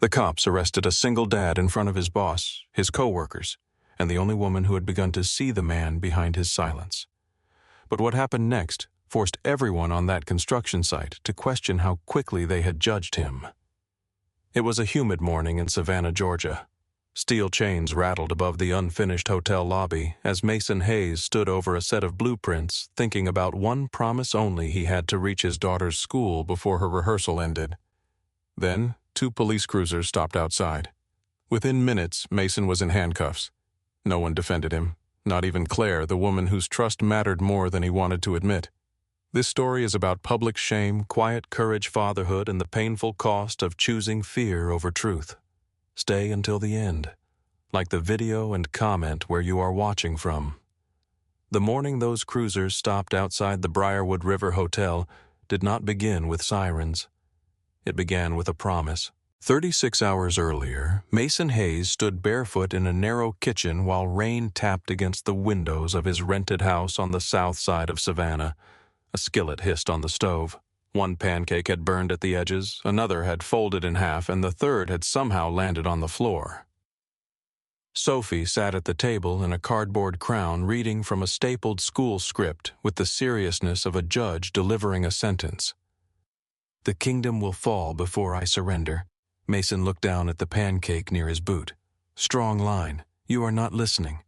The cops arrested a single dad in front of his boss, his co-workers, and the only woman who had begun to see the man behind his silence. But what happened next forced everyone on that construction site to question how quickly they had judged him. It was a humid morning in Savannah, Georgia. Steel chains rattled above the unfinished hotel lobby as Mason Hayes stood over a set of blueprints, thinking about one promise only he had to reach his daughter's school before her rehearsal ended. Then, 2 police cruisers stopped outside. Within minutes, Mason was in handcuffs. No one defended him, not even Claire, the woman whose trust mattered more than he wanted to admit. This story is about public shame, quiet courage, fatherhood, and the painful cost of choosing fear over truth. Stay until the end, like the video and comment where you are watching from. The morning those cruisers stopped outside the Briarwood River Hotel did not begin with sirens. It began with a promise. 36 hours earlier, Mason Hayes stood barefoot in a narrow kitchen while rain tapped against the windows of his rented house on the south side of Savannah. A skillet hissed on the stove. One pancake had burned at the edges, another had folded in half, and the third had somehow landed on the floor. Sophie sat at the table in a cardboard crown reading from a stapled school script with the seriousness of a judge delivering a sentence. "The kingdom will fall before I surrender." Mason looked down at the pancake near his boot. "Strong line. You are not listening."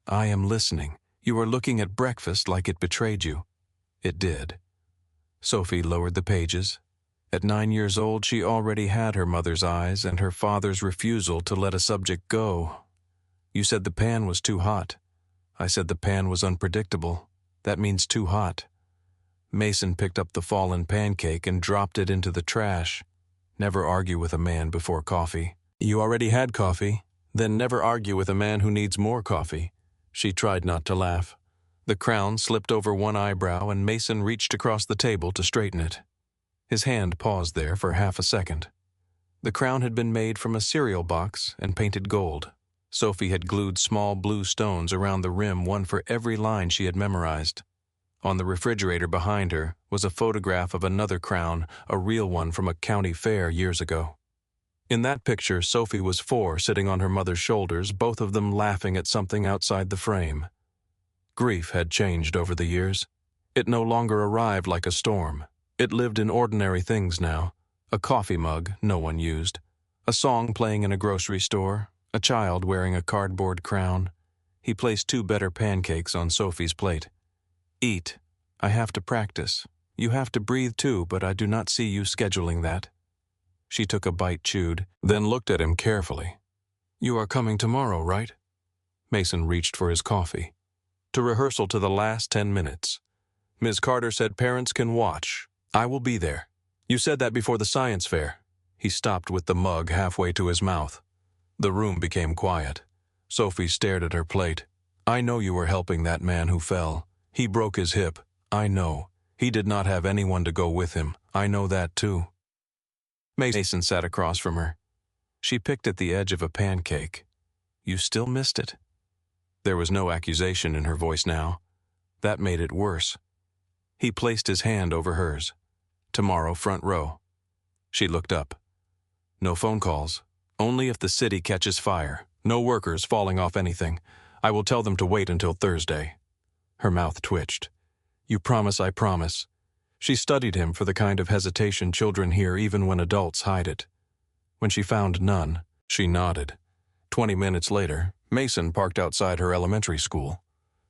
"I am listening. You are looking at breakfast like it betrayed you." It did. Sophie lowered the pages. At 9 years old, she already had her mother's eyes and her father's refusal to let a subject go. "You said the pan was too hot." "I said the pan was unpredictable. That means too hot." Mason picked up the fallen pancake and dropped it into the trash. Never argue with a man before coffee. "You already had coffee. Then never argue with a man who needs more coffee." She tried not to laugh. The crown slipped over one eyebrow and Mason reached across the table to straighten it. His hand paused there for half a second. The crown had been made from a cereal box and painted gold. Sophie had glued small blue stones around the rim, one for every line she had memorized. On the refrigerator behind her was a photograph of another crown, a real one from a county fair years ago. In that picture, Sophie was 4, sitting on her mother's shoulders, both of them laughing at something outside the frame. Grief had changed over the years. It no longer arrived like a storm. It lived in ordinary things now. A coffee mug no one used. A song playing in a grocery store. A child wearing a cardboard crown. He placed 2 better pancakes on Sophie's plate. "Eat. I have to practice. You have to breathe too, but I do not see you scheduling that." She took a bite, chewed, then looked at him carefully. "You are coming tomorrow, right?" Mason reached for his coffee. "To rehearsal to the last 10 minutes. Ms. Carter said parents can watch. I will be there. You said that before the science fair." He stopped with the mug halfway to his mouth. The room became quiet. Sophie stared at her plate. "I know you were helping that man who fell. He broke his hip. I know. He did not have anyone to go with him. I know that too." Mason sat across from her. She picked at the edge of a pancake. "You still missed it?" There was no accusation in her voice now. That made it worse. He placed his hand over hers. "Tomorrow, front row." She looked up. "No phone calls. Only if the city catches fire. No workers falling off anything. I will tell them to wait until Thursday." Her mouth twitched. "You promise I promise." She studied him for the kind of hesitation children hear even when adults hide it. When she found none, she nodded. 20 minutes later, Mason parked outside her elementary school.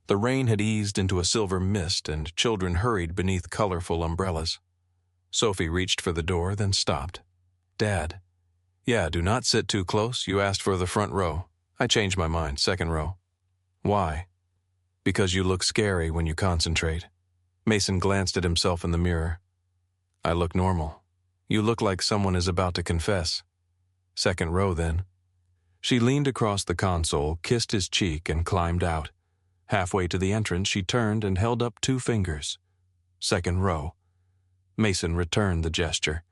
The rain had eased into a silver mist and children hurried beneath colorful umbrellas. Sophie reached for the door, then stopped. "Dad." "Yeah, do not sit too close. You asked for the front row." "I changed my mind, second row." "Why?" "Because you look scary when you concentrate." Mason glanced at himself in the mirror. "I look normal. You look like someone is about to confess." "Second row, then." She leaned across the console, kissed his cheek, and climbed out. Halfway to the entrance, she turned and held up 2 fingers. "Second row." Mason returned the gesture.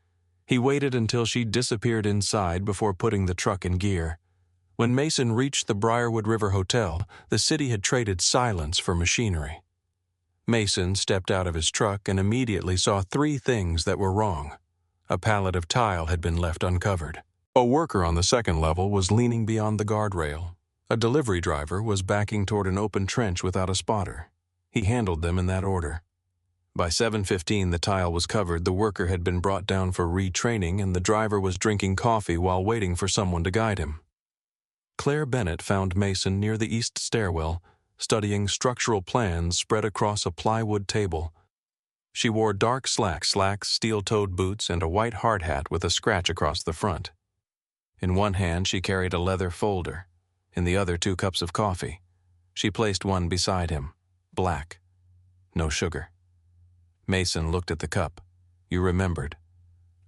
He waited until she disappeared inside before putting the truck in gear. When Mason reached the Briarwood River Hotel, the city had traded silence for machinery. Mason stepped out of his truck and immediately saw 3 things that were wrong. A pallet of tile had been left uncovered. A worker on the second level was leaning beyond the guardrail. A delivery driver was backing toward an open trench without a spotter. He handled them in that order. By 7:15, the tile was covered, the worker had been brought down for retraining, and the driver was drinking coffee while waiting for someone to guide him. Claire Bennett found Mason near the east stairwell, studying structural plans spread across a plywood table. She wore dark slacks, steel-toed boots, and a white hard hat with a scratch across the front. In one hand, she carried a leather folder. In the other, 2 cups of coffee. She placed one beside him. Black. No sugar. Mason looked at the cup. You remembered.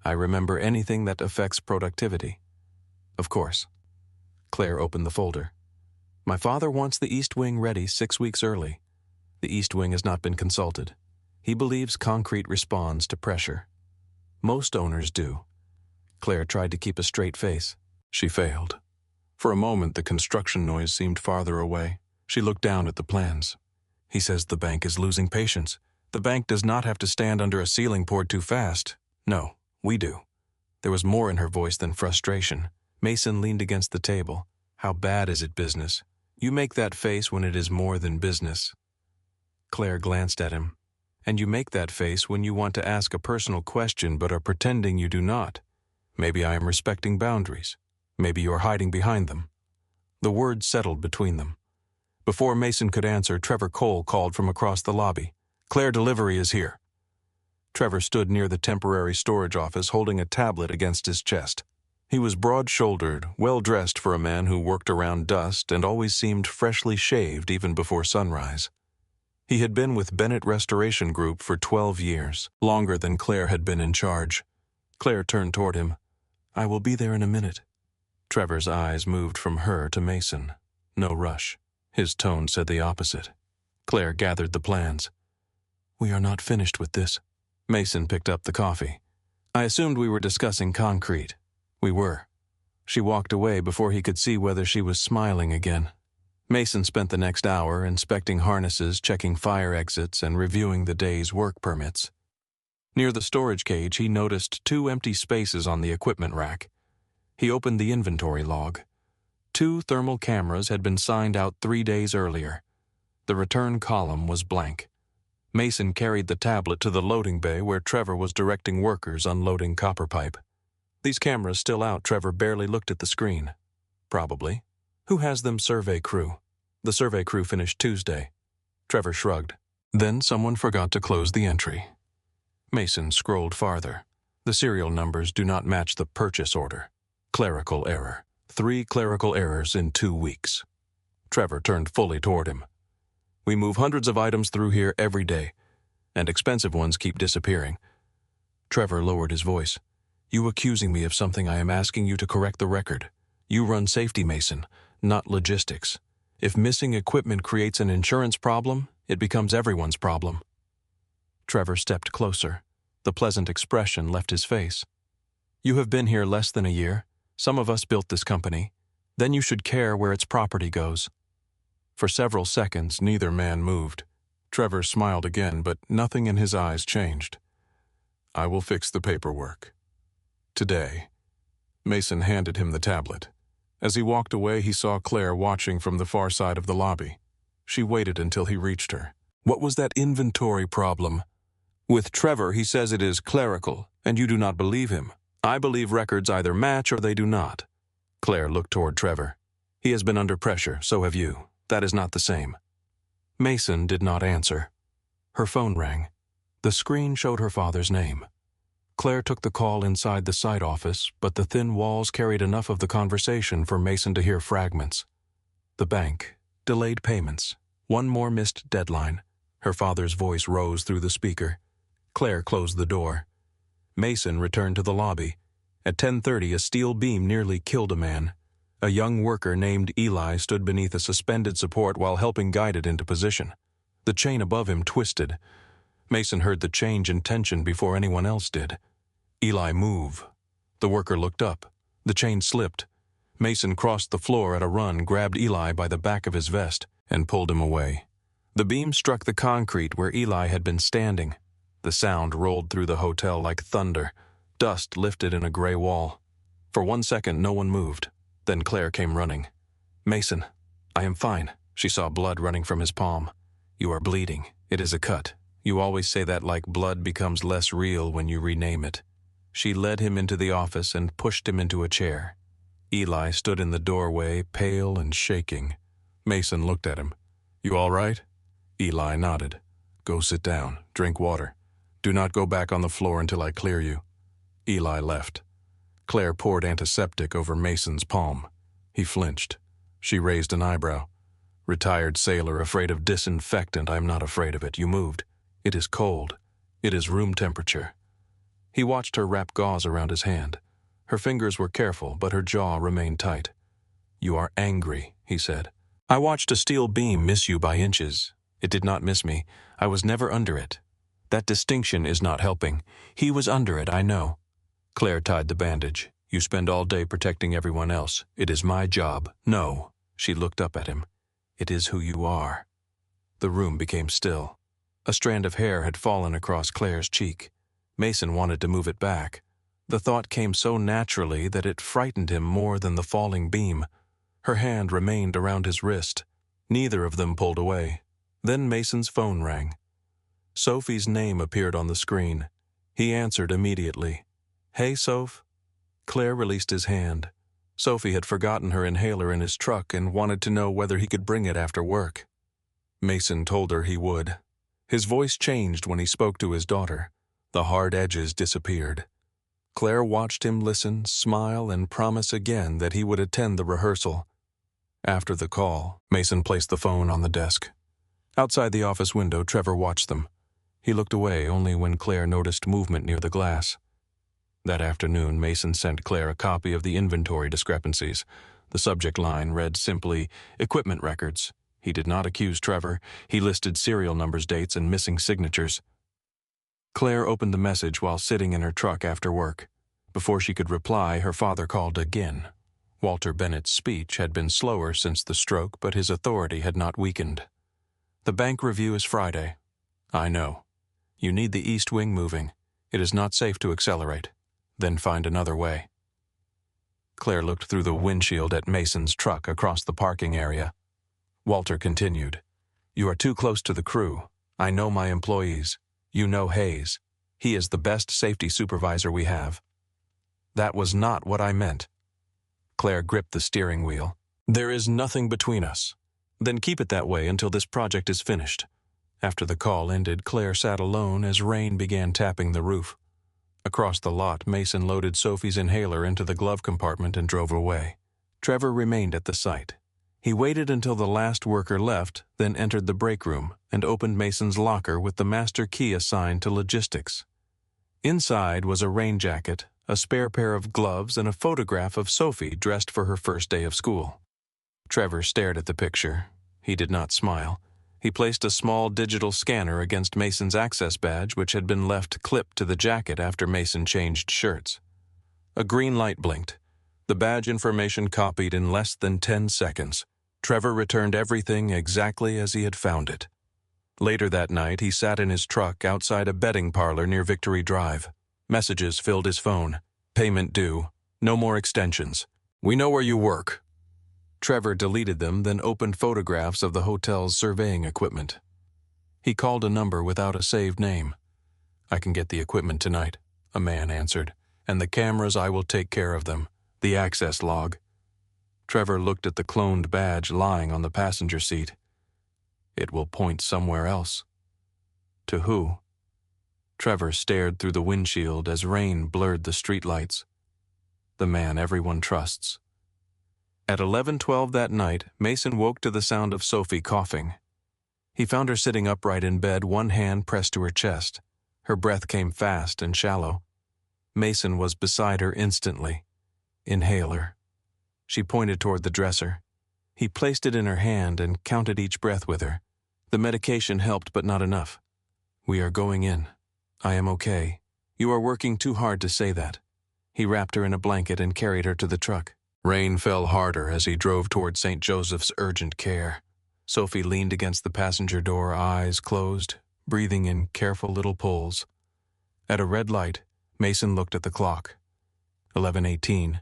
I remember anything that affects productivity. Of course. Claire opened the folder. My father wants the East Wing ready 6 weeks early. The East Wing has not been consulted. He believes concrete responds to pressure. Most owners do. Claire tried to keep a straight face. She failed. For a moment, the construction noise seemed farther away. She looked down at the plans. He says the bank is losing patience. The bank does not have to stand under a ceiling poured too fast. No, we do. There was more in her voice than frustration. Mason leaned against the table. How bad is it business? You make that face when it is more than business. Claire glanced at him. And you make that face when you want to ask a personal question but are pretending you do not. Maybe I am respecting boundaries. Maybe you are hiding behind them. The words settled between them. Before Mason could answer, Trevor Cole called from across the lobby. Claire Delivery is here. Trevor stood near the temporary storage office holding a tablet against his chest. He was broad-shouldered, well-dressed for a man who worked around dusk and always seemed freshly shaved even before sunrise. He had been with Bennett Restoration Group for 12 years, longer than Claire had been in charge. Claire turned toward him. I will be there in a minute. Trevor's eyes moved from her to Mason. No rush. His tone said the opposite. Claire gathered the plans. We are not finished with this. Mason picked up the coffee. I assumed we were discussing concrete. We were. She walked away before he could see whether she was smiling again. Mason spent the next hour inspecting harnesses, checking fire exits, and reviewing the day's work permits. Near the storage cage, he noticed 2 empty spaces on the equipment rack. He opened the inventory log. 2 thermal cameras had been signed out 3 days earlier. The return column was blank. Mason carried the tablet to the loading bay where Trevor was directing workers unloading copper pipe. These cameras still out, Trevor barely looked at the screen. Probably. Who has them survey crew? The survey crew finished Tuesday. Trevor shrugged. Then someone forgot to close the entry. Mason scrolled farther. The serial numbers do not match the purchase order. Clerical error. 3 clerical errors in 2 weeks. Trevor turned fully toward him. We move hundreds of items through here every day, and expensive ones keep disappearing. Trevor lowered his voice. You accusing me of something I am asking you to correct the record. You run safety, Mason, not logistics. If missing equipment creates an insurance problem, it becomes everyone's problem. Trevor stepped closer. The pleasant expression left his face. You have been here less than a year. Some of us built this company. Then you should care where its property goes. For several seconds, neither man moved. Trevor smiled again, but nothing in his eyes changed. I will fix the paperwork. Today. Mason handed him the tablet. As he walked away, he saw Claire watching from the far side of the lobby. She waited until he reached her. What was that inventory problem? With Trevor, he says it is clerical, and you do not believe him. I believe records either match or they do not. Claire looked toward Trevor. He has been under pressure, so have you. That is not the same. Mason did not answer. Her phone rang. The screen showed her father's name. Claire took the call inside the site office, but the thin walls carried enough of the conversation for Mason to hear fragments. The bank. Delayed payments. One more missed deadline. Her father's voice rose through the speaker. Claire closed the door. Mason returned to the lobby. At 10:30, a steel beam nearly killed a man. A young worker named Eli stood beneath a suspended support while helping guide it into position. The chain above him twisted. Mason heard the change in tension before anyone else did. Eli, move. The worker looked up. The chain slipped. Mason crossed the floor at a run, grabbed Eli by the back of his vest, and pulled him away. The beam struck the concrete where Eli had been standing. The sound rolled through the hotel like thunder. Dust lifted in a gray wall. For 1 second, no one moved. Then Claire came running. "Mason, I am fine." She saw blood running from his palm. "You are bleeding. It is a cut. You always say that like blood becomes less real when you rename it." She led him into the office and pushed him into a chair. Eli stood in the doorway, pale and shaking. Mason looked at him. "You all right?" Eli nodded. "Go sit down. Drink water. Do not go back on the floor until I clear you." Eli left. Claire poured antiseptic over Mason's palm. He flinched. She raised an eyebrow. "Retired sailor afraid of disinfectant. I'm not afraid of it. You moved. It is cold. It is room temperature." He watched her wrap gauze around his hand. Her fingers were careful, but her jaw remained tight. "You are angry," he said. "I watched a steel beam miss you by inches. It did not miss me. I was never under it. That distinction is not helping. He was under it, I know." Claire tied the bandage. "You spend all day protecting everyone else. It is my job." "No." She looked up at him. "It is who you are." The room became still. A strand of hair had fallen across Claire's cheek. Mason wanted to move it back. The thought came so naturally that it frightened him more than the falling beam. Her hand remained around his wrist. Neither of them pulled away. Then Mason's phone rang. Sophie's name appeared on the screen. He answered immediately. "Hey, Soph." Claire released his hand. Sophie had forgotten her inhaler in his truck and wanted to know whether he could bring it after work. Mason told her he would. His voice changed when he spoke to his daughter. The hard edges disappeared. Claire watched him listen, smile, and promise again that he would attend the rehearsal. After the call, Mason placed the phone on the desk. Outside the office window, Trevor watched them. He looked away only when Claire noticed movement near the glass. That afternoon, Mason sent Claire a copy of the inventory discrepancies. The subject line read simply, "Equipment records." He did not accuse Trevor. He listed serial numbers, dates, and missing signatures. Claire opened the message while sitting in her truck after work. Before she could reply, her father called again. Walter Bennett's speech had been slower since the stroke, but his authority had not weakened. "The bank review is Friday." "I know. You need the east wing moving. It is not safe to accelerate. Then find another way." Claire looked through the windshield at Mason's truck across the parking area. Walter continued. "You are too close to the crew. I know my employees. You know Hayes. He is the best safety supervisor we have." "That was not what I meant." Claire gripped the steering wheel. "There is nothing between us. Then keep it that way until this project is finished." After the call ended, Claire sat alone as rain began tapping the roof. Across the lot, Mason loaded Sophie's inhaler into the glove compartment and drove away. Trevor remained at the site. He waited until the last worker left, then entered the break room and opened Mason's locker with the master key assigned to logistics. Inside was a rain jacket, a spare pair of gloves, and a photograph of Sophie dressed for her first day of school. Trevor stared at the picture. He did not smile. He placed a small digital scanner against Mason's access badge, which had been left clipped to the jacket after Mason changed shirts. A green light blinked. The badge information copied in less than 10 seconds. Trevor returned everything exactly as he had found it. Later that night, he sat in his truck outside a betting parlor near Victory Drive. Messages filled his phone. "Payment due. No more extensions. We know where you work." Trevor deleted them, then opened photographs of the hotel's surveying equipment. He called a number without a saved name. "I can get the equipment tonight," a man answered. "And the cameras, I will take care of them. The access log." Trevor looked at the cloned badge lying on the passenger seat. It will point somewhere else. To who? Trevor stared through the windshield as rain blurred the streetlights. The man everyone trusts. At 11:12 that night, Mason woke to the sound of Sophie coughing. He found her sitting upright in bed, one hand pressed to her chest. Her breath came fast and shallow. Mason was beside her instantly. "Inhaler." She pointed toward the dresser. He placed it in her hand and counted each breath with her. The medication helped, but not enough. "We are going in. I am okay. You are working too hard to say that." He wrapped her in a blanket and carried her to the truck. Rain fell harder as he drove toward St. Joseph's Urgent Care. Sophie leaned against the passenger door, eyes closed, breathing in careful little pulls. At a red light, Mason looked at the clock. 11:18.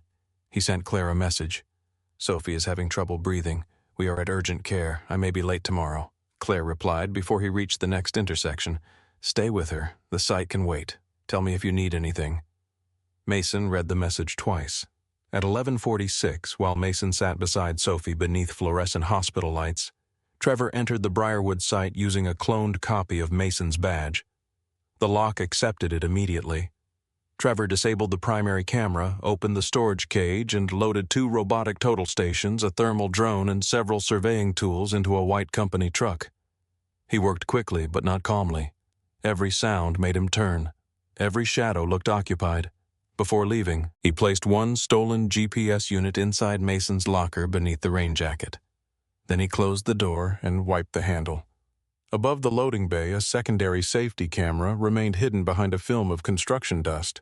He sent Claire a message. "Sophie is having trouble breathing. We are at urgent care. I may be late tomorrow." Claire replied before he reached the next intersection. "Stay with her. The site can wait. Tell me if you need anything." Mason read the message twice. At 11:46, while Mason sat beside Sophie beneath fluorescent hospital lights, Trevor entered the Briarwood site using a cloned copy of Mason's badge. The lock accepted it immediately. Trevor disabled the primary camera, opened the storage cage, and loaded 2 robotic total stations, a thermal drone, and several surveying tools into a white company truck. He worked quickly, but not calmly. Every sound made him turn. Every shadow looked occupied. Before leaving, he placed 1 stolen GPS unit inside Mason's locker beneath the rain jacket. Then he closed the door and wiped the handle. Above the loading bay, a secondary safety camera remained hidden behind a film of construction dust.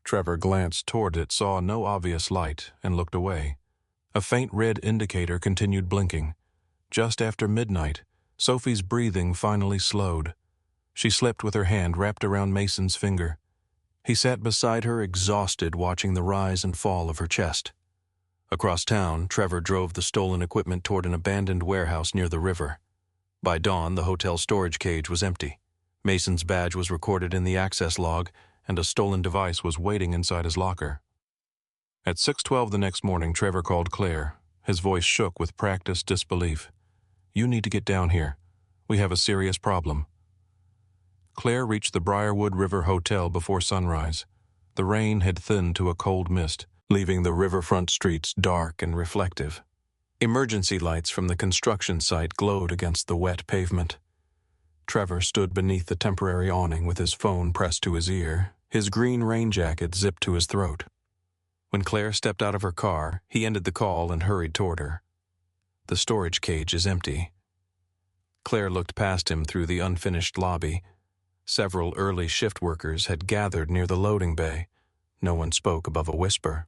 Trevor glanced toward it, saw no obvious light, and looked away. A faint red indicator continued blinking. Just after midnight, Sophie's breathing finally slowed. She slept with her hand wrapped around Mason's finger. He sat beside her, exhausted, watching the rise and fall of her chest. Across town, Trevor drove the stolen equipment toward an abandoned warehouse near the river. By dawn, the hotel storage cage was empty. Mason's badge was recorded in the access log, and a stolen device was waiting inside his locker. At 6:12 the next morning, Trevor called Claire. His voice shook with practiced disbelief. "You need to get down here. We have a serious problem." Claire reached the Briarwood River Hotel before sunrise. The rain had thinned to a cold mist, leaving the riverfront streets dark and reflective. Emergency lights from the construction site glowed against the wet pavement. Trevor stood beneath the temporary awning with his phone pressed to his ear, his green rain jacket zipped to his throat. When Claire stepped out of her car, he ended the call and hurried toward her. "The storage cage is empty." Claire looked past him through the unfinished lobby. Several early shift workers had gathered near the loading bay. No one spoke above a whisper.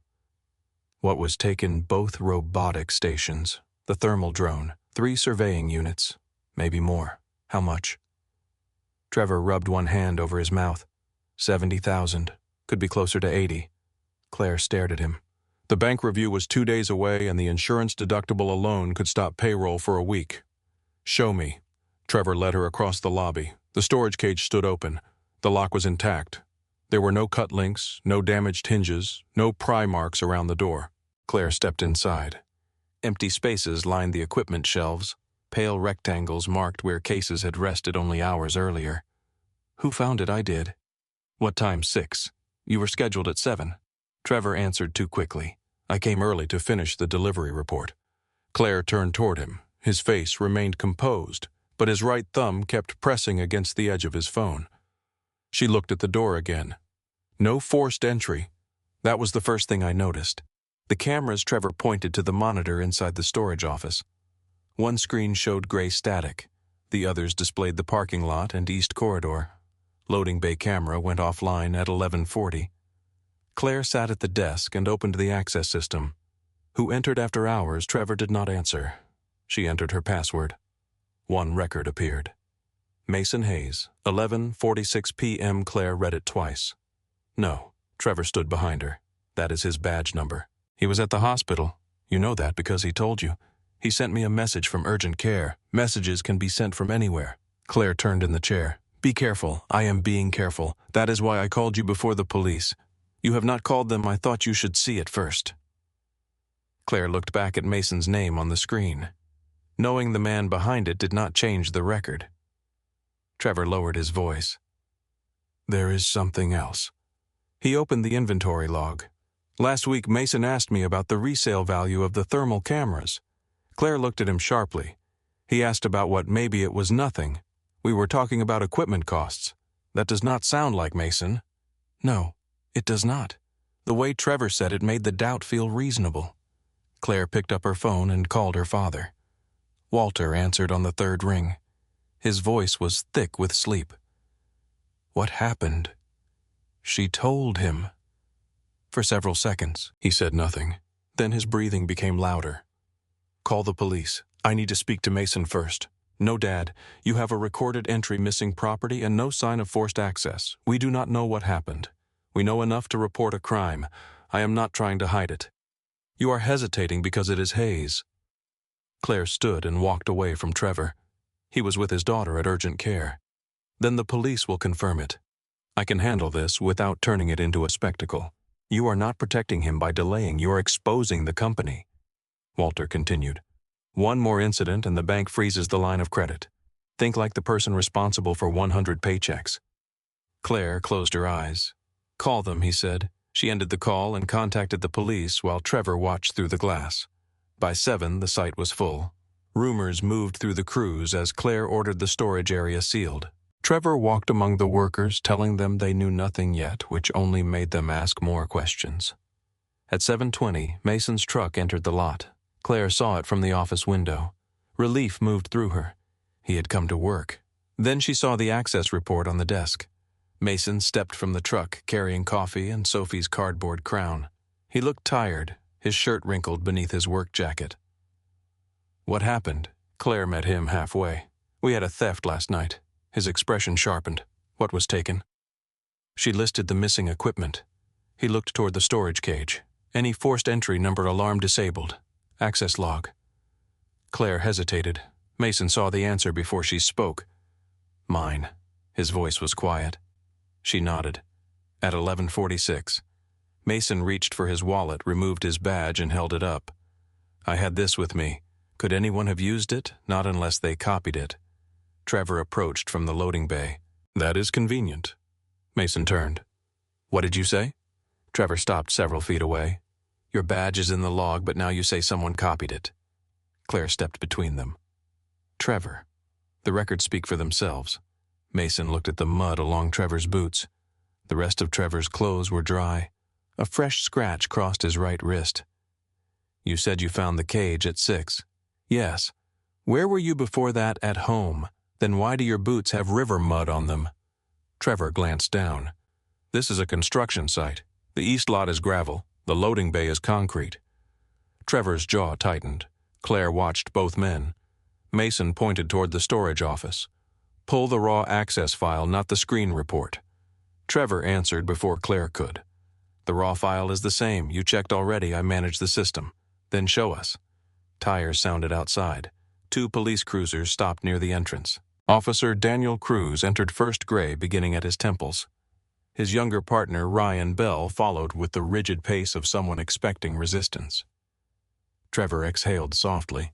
What was taken? Both robotic stations, the thermal drone, 3 surveying units, maybe more. How much? Trevor rubbed one hand over his mouth. 70,000. Could be closer to 80. Claire stared at him. The bank review was 2 days away, and the insurance deductible alone could stop payroll for a week. "Show me." Trevor led her across the lobby. The storage cage stood open. The lock was intact. There were no cut links, no damaged hinges, no pry marks around the door. Claire stepped inside. Empty spaces lined the equipment shelves, pale rectangles marked where cases had rested only hours earlier. "Who found it? I did." "What time? 6. You were scheduled at 7. Trevor answered too quickly. "I came early to finish the delivery report." Claire turned toward him. His face remained composed, but his right thumb kept pressing against the edge of his phone. She looked at the door again. No forced entry. That was the first thing I noticed. The cameras Trevor pointed to the monitor inside the storage office. One screen showed gray static. The others displayed the parking lot and east corridor. Loading bay camera went offline at 11:40. Claire sat at the desk and opened the access system. Who entered after hours, Trevor did not answer. She entered her password. One record appeared. Mason Hayes, 11:46 p.m. Claire read it twice. "No." Trevor stood behind her. "That is his badge number. He was at the hospital. You know that because he told you. He sent me a message from urgent care. Messages can be sent from anywhere." Claire turned in the chair. "Be careful. I am being careful. That is why I called you before the police. You have not called them. I thought you should see it first." Claire looked back at Mason's name on the screen. Knowing the man behind it did not change the record. Trevor lowered his voice. "There is something else." He opened the inventory log. "Last week, Mason asked me about the resale value of the thermal cameras." Claire looked at him sharply. "He asked about what maybe it was nothing. We were talking about equipment costs. That does not sound like Mason." "No, it does not." The way Trevor said it made the doubt feel reasonable. Claire picked up her phone and called her father. Walter answered on the 3rd ring. His voice was thick with sleep. "What happened?" She told him. For several seconds, he said nothing. Then his breathing became louder. "Call the police. I need to speak to Mason first." "No, Dad. You have a recorded entry missing property and no sign of forced access. We do not know what happened. We know enough to report a crime. I am not trying to hide it." You are hesitating because it is Hayes. Claire stood and walked away from Trevor. He was with his daughter at urgent care. Then the police will confirm it. I can handle this without turning it into a spectacle. You are not protecting him by delaying, you are exposing the company. Walter continued. One more incident and the bank freezes the line of credit. Think like the person responsible for 100 paychecks. Claire closed her eyes. Call them, he said. She ended the call and contacted the police while Trevor watched through the glass. By 7, the site was full. Rumors moved through the crews as Claire ordered the storage area sealed. Trevor walked among the workers, telling them they knew nothing yet, which only made them ask more questions. At 7:20, Mason's truck entered the lot. Claire saw it from the office window. Relief moved through her. He had come to work. Then she saw the access report on the desk. Mason stepped from the truck, carrying coffee and Sophie's cardboard crown. He looked tired, his shirt wrinkled beneath his work jacket. What happened? Claire met him halfway. We had a theft last night. His expression sharpened. What was taken? She listed the missing equipment. He looked toward the storage cage. Any forced entry number alarm disabled. Access log. Claire hesitated. Mason saw the answer before she spoke. Mine. His voice was quiet. She nodded. At 11:46. Mason reached for his wallet, removed his badge, and held it up. I had this with me. Could anyone have used it? Not unless they copied it. Trevor approached from the loading bay. That is convenient. Mason turned. What did you say? Trevor stopped several feet away. Your badge is in the log, but now you say someone copied it. Claire stepped between them. Trevor. The records speak for themselves. Mason looked at the mud along Trevor's boots. The rest of Trevor's clothes were dry. A fresh scratch crossed his right wrist. You said you found the cage at 6. Yes. Where were you before that? At home. Then why do your boots have river mud on them? Trevor glanced down. This is a construction site. The east lot is gravel. The loading bay is concrete. Trevor's jaw tightened. Claire watched both men. Mason pointed toward the storage office. Pull the raw access file, not the screen report. Trevor answered before Claire could. The raw file is the same. You checked already. I managed the system. Then show us. Tires sounded outside. 2 police cruisers stopped near the entrance. Officer Daniel Cruz entered first gray, beginning at his temples. His younger partner, Ryan Bell, followed with the rigid pace of someone expecting resistance. Trevor exhaled softly.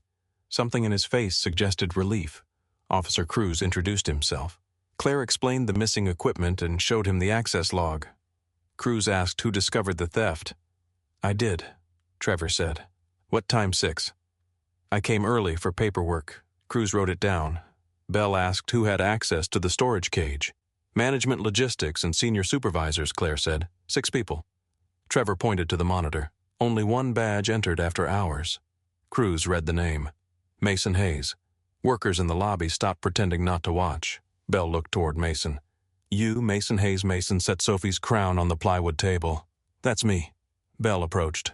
Something in his face suggested relief. Officer Cruz introduced himself. Claire explained the missing equipment and showed him the access log. Cruz asked who discovered the theft. I did, Trevor said. What time? 6. I came early for paperwork. Cruz wrote it down. Bell asked who had access to the storage cage. Management, logistics, and senior supervisors, Claire said. 6 people. Trevor pointed to the monitor. Only 1 badge entered after hours. Cruz read the name. Mason Hayes. Workers in the lobby stopped pretending not to watch. Bell looked toward Mason. You, Mason Hayes Mason, set Sophie's crown on the plywood table. That's me. Bell approached.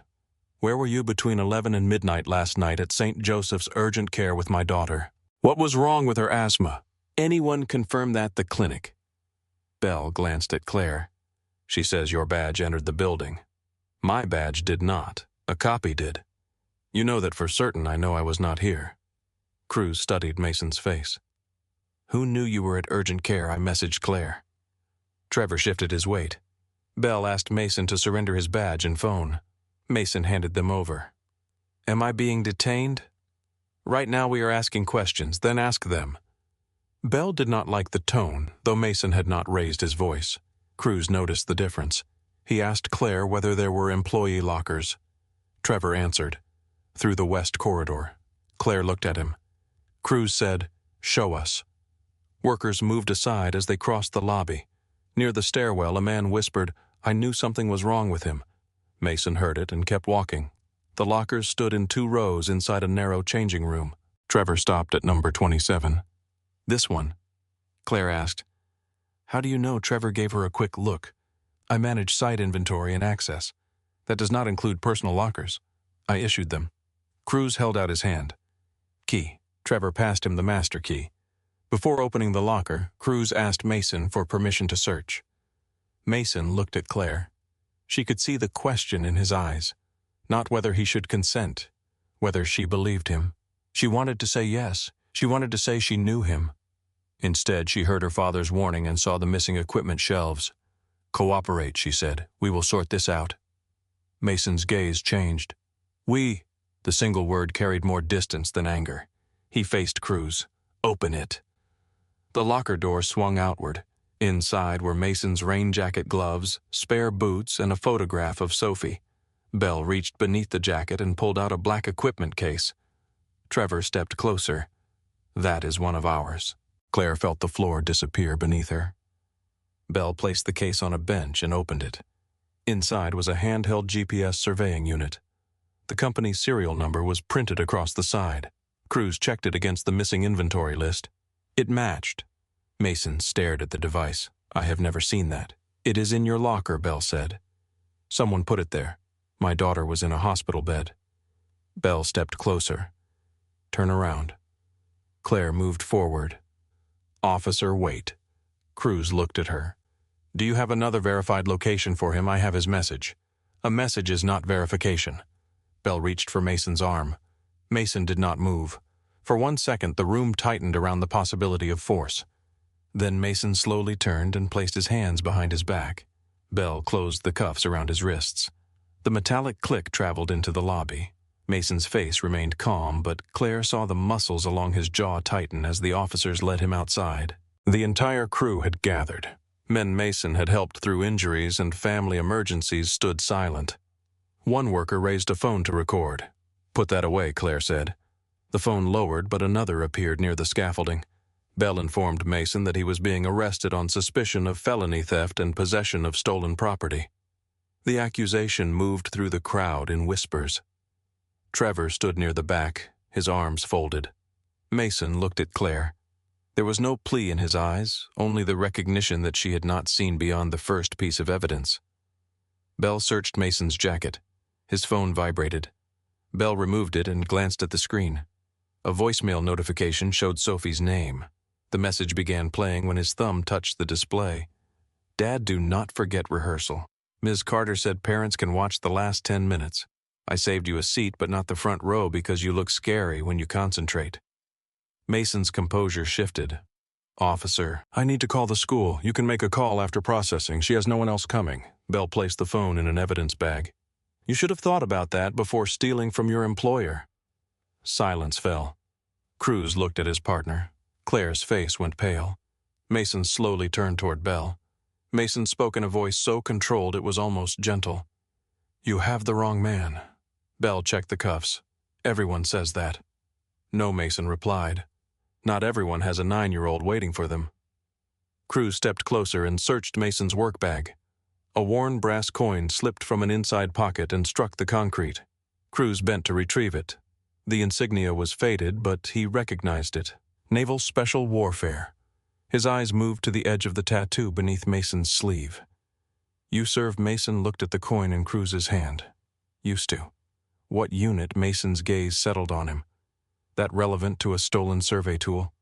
Where were you between 11 and midnight last night at St. Joseph's urgent care with my daughter? What was wrong with her asthma? Anyone confirm that? The clinic. Bell glanced at Claire. She says your badge entered the building. My badge did not. A copy did. You know that for certain I know I was not here. Cruz studied Mason's face. Who knew you were at urgent care? I messaged Claire. Trevor shifted his weight. Bell asked Mason to surrender his badge and phone. Mason handed them over. Am I being detained? Right now we are asking questions, then ask them. Bell did not like the tone, though Mason had not raised his voice. Cruz noticed the difference. He asked Claire whether there were employee lockers. Trevor answered. Through the west corridor. Claire looked at him. Cruz said, Show us. Workers moved aside as they crossed the lobby. Near the stairwell, a man whispered, I knew something was wrong with him. Mason heard it and kept walking. The lockers stood in 2 rows inside a narrow changing room. Trevor stopped at number 27. This one? Claire asked. How do you know? Trevor gave her a quick look. I manage site inventory and access. That does not include personal lockers. I issued them. Cruz held out his hand. Key. Trevor passed him the master key. Before opening the locker, Cruz asked Mason for permission to search. Mason looked at Claire. She could see the question in his eyes. Not whether he should consent, whether she believed him. She wanted to say yes. She wanted to say she knew him. Instead, she heard her father's warning and saw the missing equipment shelves. "Cooperate," she said. "We will sort this out." Mason's gaze changed. "We." The single word carried more distance than anger. He faced Cruz. "Open it." The locker door swung outward. Inside were Mason's rain jacket, gloves, spare boots, and a photograph of Sophie. Belle reached beneath the jacket and pulled out a black equipment case. Trevor stepped closer. "That is one of ours." Claire felt the floor disappear beneath her. Belle placed the case on a bench and opened it. Inside was a handheld GPS surveying unit. The company's serial number was printed across the side. Cruz checked it against the missing inventory list. It matched. Mason stared at the device. "I have never seen that." "It is in your locker," Belle said. "Someone put it there. My daughter was in a hospital bed." Belle stepped closer. "Turn around." Claire moved forward. "Officer, wait." Cruz looked at her. "Do you have another verified location for him? I have his message." "A message is not verification." Belle reached for Mason's arm. Mason did not move. For 1 second, the room tightened around the possibility of force. Then Mason slowly turned and placed his hands behind his back. Belle closed the cuffs around his wrists. The metallic click traveled into the lobby. Mason's face remained calm, but Claire saw the muscles along his jaw tighten as the officers led him outside. The entire crew had gathered. Men Mason had helped through injuries and family emergencies stood silent. One worker raised a phone to record. "Put that away," Claire said. The phone lowered, but another appeared near the scaffolding. Belle informed Mason that he was being arrested on suspicion of felony theft and possession of stolen property. The accusation moved through the crowd in whispers. Trevor stood near the back, his arms folded. Mason looked at Claire. There was no plea in his eyes, only the recognition that she had not seen beyond the first piece of evidence. Belle searched Mason's jacket. His phone vibrated. Belle removed it and glanced at the screen. A voicemail notification showed Sophie's name. The message began playing when his thumb touched the display. "Dad, do not forget rehearsal. Ms. Carter said parents can watch the last 10 minutes. I saved you a seat but not the front row because you look scary when you concentrate." Mason's composure shifted. "Officer, I need to call the school. You can make a call after processing. She has no one else coming." Belle placed the phone in an evidence bag. "You should have thought about that before stealing from your employer." Silence fell. Cruz looked at his partner. Claire's face went pale. Mason slowly turned toward Belle. Mason spoke in a voice so controlled it was almost gentle. "You have the wrong man." Belle checked the cuffs. "Everyone says that." "No," Mason replied. "Not everyone has a 9-year-old waiting for them." Cruz stepped closer and searched Mason's work bag. A worn brass coin slipped from an inside pocket and struck the concrete. Cruz bent to retrieve it. The insignia was faded, but he recognized it. Naval Special Warfare. His eyes moved to the edge of the tattoo beneath Mason's sleeve. U-Serve Mason looked at the coin in Cruz's hand. Used to. What unit? Mason's gaze settled on him. That relevant to a stolen survey tool?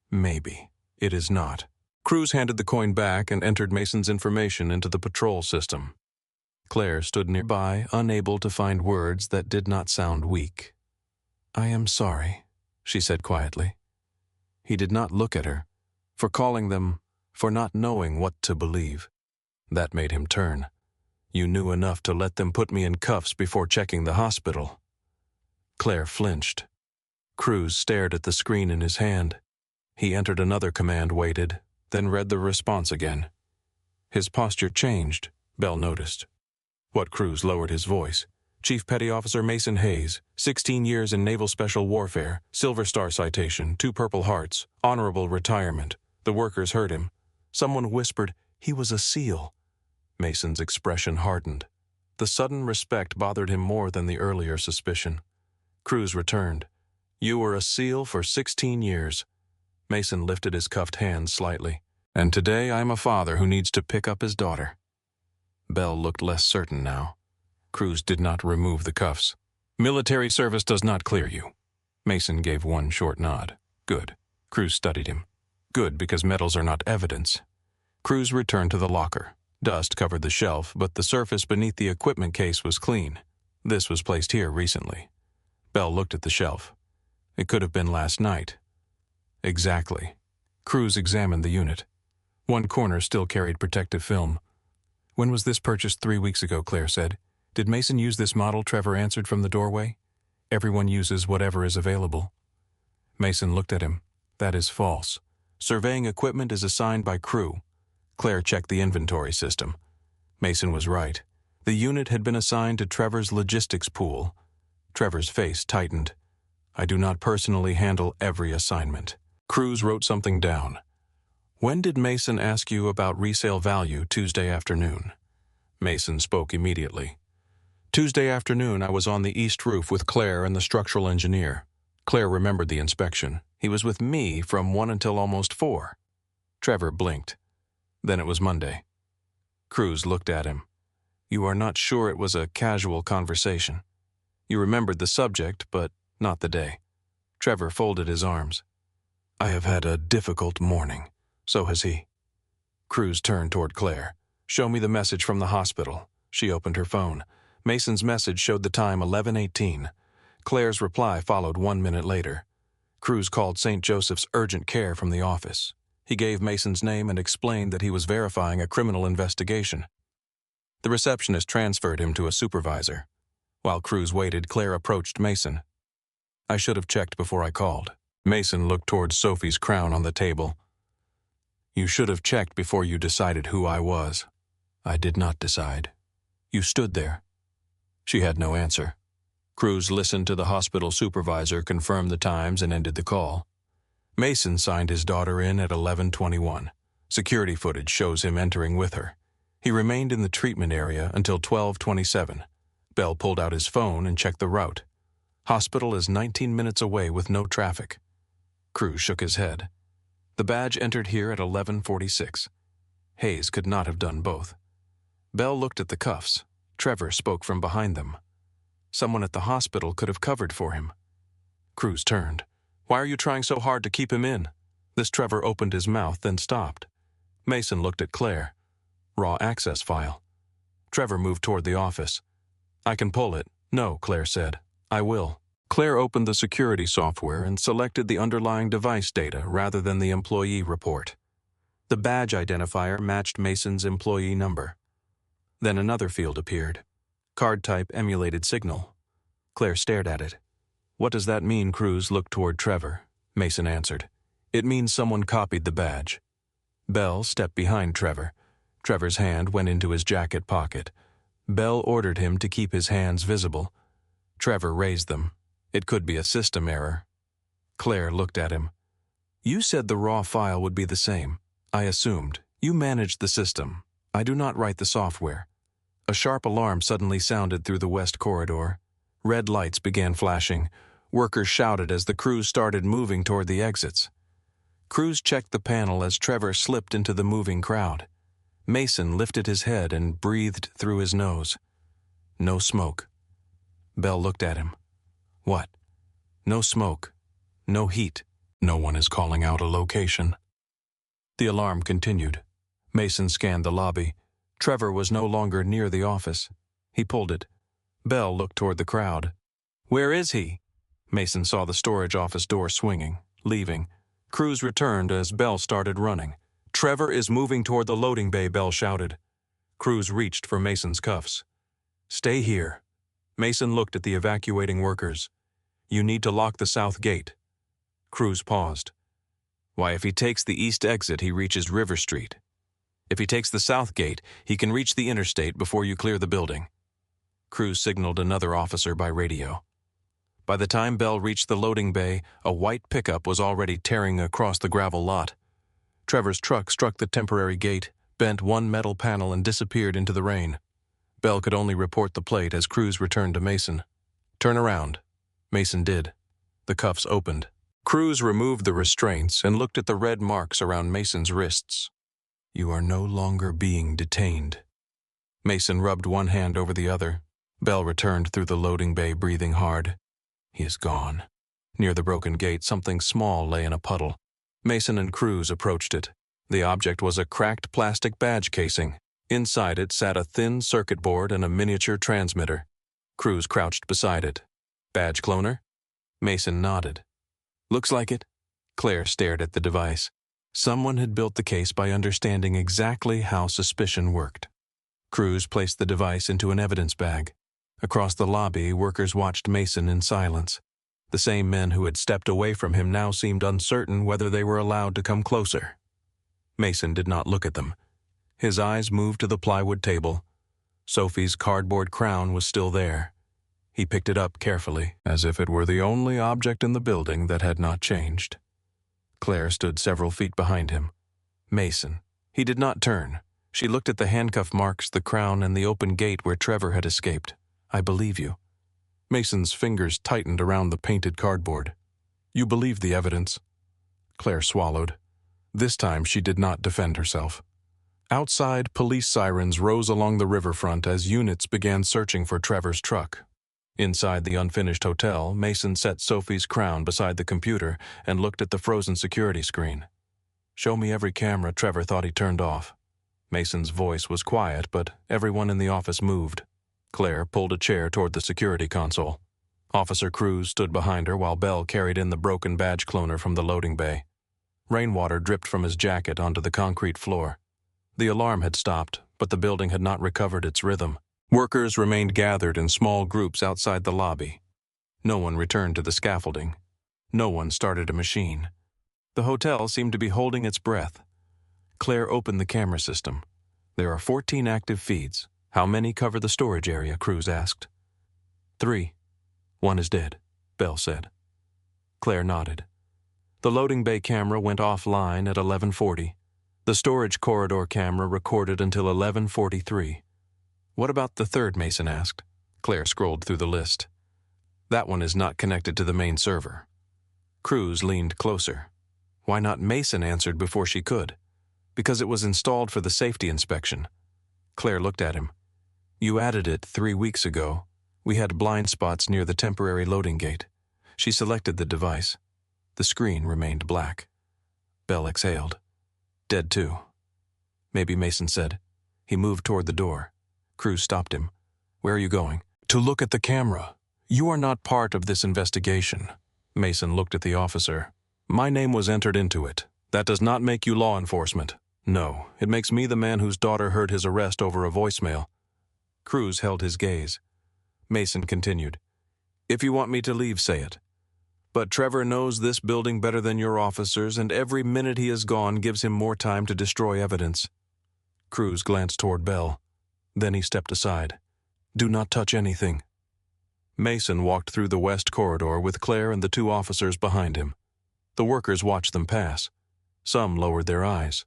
Maybe. It is not. Cruz handed the coin back and entered Mason's information into the patrol system. Claire stood nearby, unable to find words that did not sound weak. "I am sorry," she said quietly. He did not look at her, for calling them, for not knowing what to believe. That made him turn. "You knew enough to let them put me in cuffs before checking the hospital." Claire flinched. Cruz stared at the screen in his hand. He entered another command, waited, then read the response again. His posture changed, Belle noticed. "What?" Cruz lowered his voice. "Chief Petty Officer Mason Hayes, 16 years in Naval Special Warfare, Silver Star citation, 2 Purple Hearts, honorable retirement." The workers heard him. Someone whispered, "He was a SEAL." Mason's expression hardened. The sudden respect bothered him more than the earlier suspicion. Cruz returned. "You were a SEAL for 16 years. Mason lifted his cuffed hands slightly. "And today I'm a father who needs to pick up his daughter." Belle looked less certain now. Cruz did not remove the cuffs. "Military service does not clear you." Mason gave one short nod. "Good." Cruz studied him. "Good, because medals are not evidence." Cruz returned to the locker. Dust covered the shelf, but the surface beneath the equipment case was clean. This was placed here recently. Bell looked at the shelf. It could have been last night. Exactly. Cruz examined the unit. One corner still carried protective film. When was this purchased 3 weeks ago, Claire said. Did Mason use this model? Trevor answered from the doorway. Everyone uses whatever is available. Mason looked at him. That is false. Surveying equipment is assigned by crew. Claire checked the inventory system. Mason was right. The unit had been assigned to Trevor's logistics pool. Trevor's face tightened. I do not personally handle every assignment. Cruz wrote something down. When did Mason ask you about resale value Tuesday afternoon? Mason spoke immediately. Tuesday afternoon, I was on the east roof with Claire and the structural engineer. Claire remembered the inspection. He was with me from 1 until almost 4. Trevor blinked. Then it was Monday. Cruz looked at him. You are not sure it was a casual conversation. You remembered the subject, but not the day. Trevor folded his arms. I have had a difficult morning. So has he. Cruz turned toward Claire. Show me the message from the hospital. She opened her phone. Mason's message showed the time 11:18. Claire's reply followed 1 minute later. Cruz called St. Joseph's urgent care from the office. He gave Mason's name and explained that he was verifying a criminal investigation. The receptionist transferred him to a supervisor. While Cruz waited, Claire approached Mason. I should have checked before I called. Mason looked towards Sophie's crown on the table. You should have checked before you decided who I was. I did not decide. You stood there. She had no answer. Cruz listened to the hospital supervisor confirm the times and ended the call. Mason signed his daughter in at 11:21. Security footage shows him entering with her. He remained in the treatment area until 12:27. Bell pulled out his phone and checked the route. Hospital is 19 minutes away with no traffic. Cruz shook his head. The badge entered here at 11:46. Hayes could not have done both. Bell looked at the cuffs. Trevor spoke from behind them. Someone at the hospital could have covered for him. Cruz turned. Why are you trying so hard to keep him in? This Trevor opened his mouth, then stopped. Mason looked at Claire. Raw access file. Trevor moved toward the office. I can pull it. No, Claire said. I will. Claire opened the security software and selected the underlying device data rather than the employee report. The badge identifier matched Mason's employee number. Then another field appeared. Card type emulated signal. Claire stared at it. What does that mean? Cruz looked toward Trevor. Mason answered. It means someone copied the badge. Bell stepped behind Trevor. Trevor's hand went into his jacket pocket. Bell ordered him to keep his hands visible. Trevor raised them. It could be a system error. Claire looked at him. You said the raw file would be the same. I assumed. You managed the system. I do not write the software. A sharp alarm suddenly sounded through the west corridor. Red lights began flashing. Workers shouted as the crew started moving toward the exits. Cruz checked the panel as Trevor slipped into the moving crowd. Mason lifted his head and breathed through his nose. No smoke. Bell looked at him. What? No smoke. No heat. No one is calling out a location. The alarm continued. Mason scanned the lobby. Trevor was no longer near the office. He pulled it. Bell looked toward the crowd. Where is he? Mason saw the storage office door swinging, leaving. Cruz returned as Bell started running. Trevor is moving toward the loading bay, Bell shouted. Cruz reached for Mason's cuffs. Stay here. Mason looked at the evacuating workers. You need to lock the south gate. Cruz paused. Why, if he takes the east exit, he reaches River Street. If he takes the south gate, he can reach the interstate before you clear the building. Cruz signaled another officer by radio. By the time Bell reached the loading bay, a white pickup was already tearing across the gravel lot. Trevor's truck struck the temporary gate, bent one metal panel and disappeared into the rain. Bell could only report the plate as Cruz returned to Mason. Turn around. Mason did. The cuffs opened. Cruz removed the restraints and looked at the red marks around Mason's wrists. You are no longer being detained. Mason rubbed one hand over the other. Bell returned through the loading bay, breathing hard. He is gone. Near the broken gate, something small lay in a puddle. Mason and Cruz approached it. The object was a cracked plastic badge casing. Inside it sat a thin circuit board and a miniature transmitter. Cruz crouched beside it. Badge cloner? Mason nodded. Looks like it. Claire stared at the device. Someone had built the case by understanding exactly how suspicion worked. Cruz placed the device into an evidence bag. Across the lobby, workers watched Mason in silence. The same men who had stepped away from him now seemed uncertain whether they were allowed to come closer. Mason did not look at them. His eyes moved to the plywood table. Sophie's cardboard crown was still there. He picked it up carefully, as if it were the only object in the building that had not changed. Claire stood several feet behind him. Mason. He did not turn. She looked at the handcuff marks, the crown, and the open gate where Trevor had escaped. I believe you. Mason's fingers tightened around the painted cardboard. You believe the evidence. Claire swallowed. This time she did not defend herself. Outside, police sirens rose along the riverfront as units began searching for Trevor's truck. Inside the unfinished hotel, Mason set Sophie's crown beside the computer and looked at the frozen security screen. Show me every camera Trevor thought he turned off. Mason's voice was quiet, but everyone in the office moved. Claire pulled a chair toward the security console. Officer Cruz stood behind her while Bell carried in the broken badge cloner from the loading bay. Rainwater dripped from his jacket onto the concrete floor. The alarm had stopped, but the building had not recovered its rhythm. Workers remained gathered in small groups outside the lobby. No one returned to the scaffolding. No one started a machine. The hotel seemed to be holding its breath. Claire opened the camera system. There are 14 active feeds. How many cover the storage area? Cruz asked. 3. One is dead, Bell said. Claire nodded. The loading bay camera went offline at 11:40. The storage corridor camera recorded until 11:43. What about the third? Mason asked. Claire scrolled through the list. That one is not connected to the main server. Cruz leaned closer. Why not? Mason answered before she could. Because it was installed for the safety inspection. Claire looked at him. You added it 3 weeks ago. We had blind spots near the temporary loading gate. She selected the device. The screen remained black. Bell exhaled. Dead too. Maybe, Mason said. He moved toward the door. Cruz stopped him. Where are you going? To look at the camera. You are not part of this investigation. Mason looked at the officer. My name was entered into it. That does not make you law enforcement. No, it makes me the man whose daughter heard his arrest over a voicemail. Cruz held his gaze. Mason continued. If you want me to leave, say it. But Trevor knows this building better than your officers, and every minute he is gone gives him more time to destroy evidence. Cruz glanced toward Bell. Then he stepped aside. Do not touch anything. Mason walked through the west corridor with Claire and the 2 officers behind him. The workers watched them pass. Some lowered their eyes.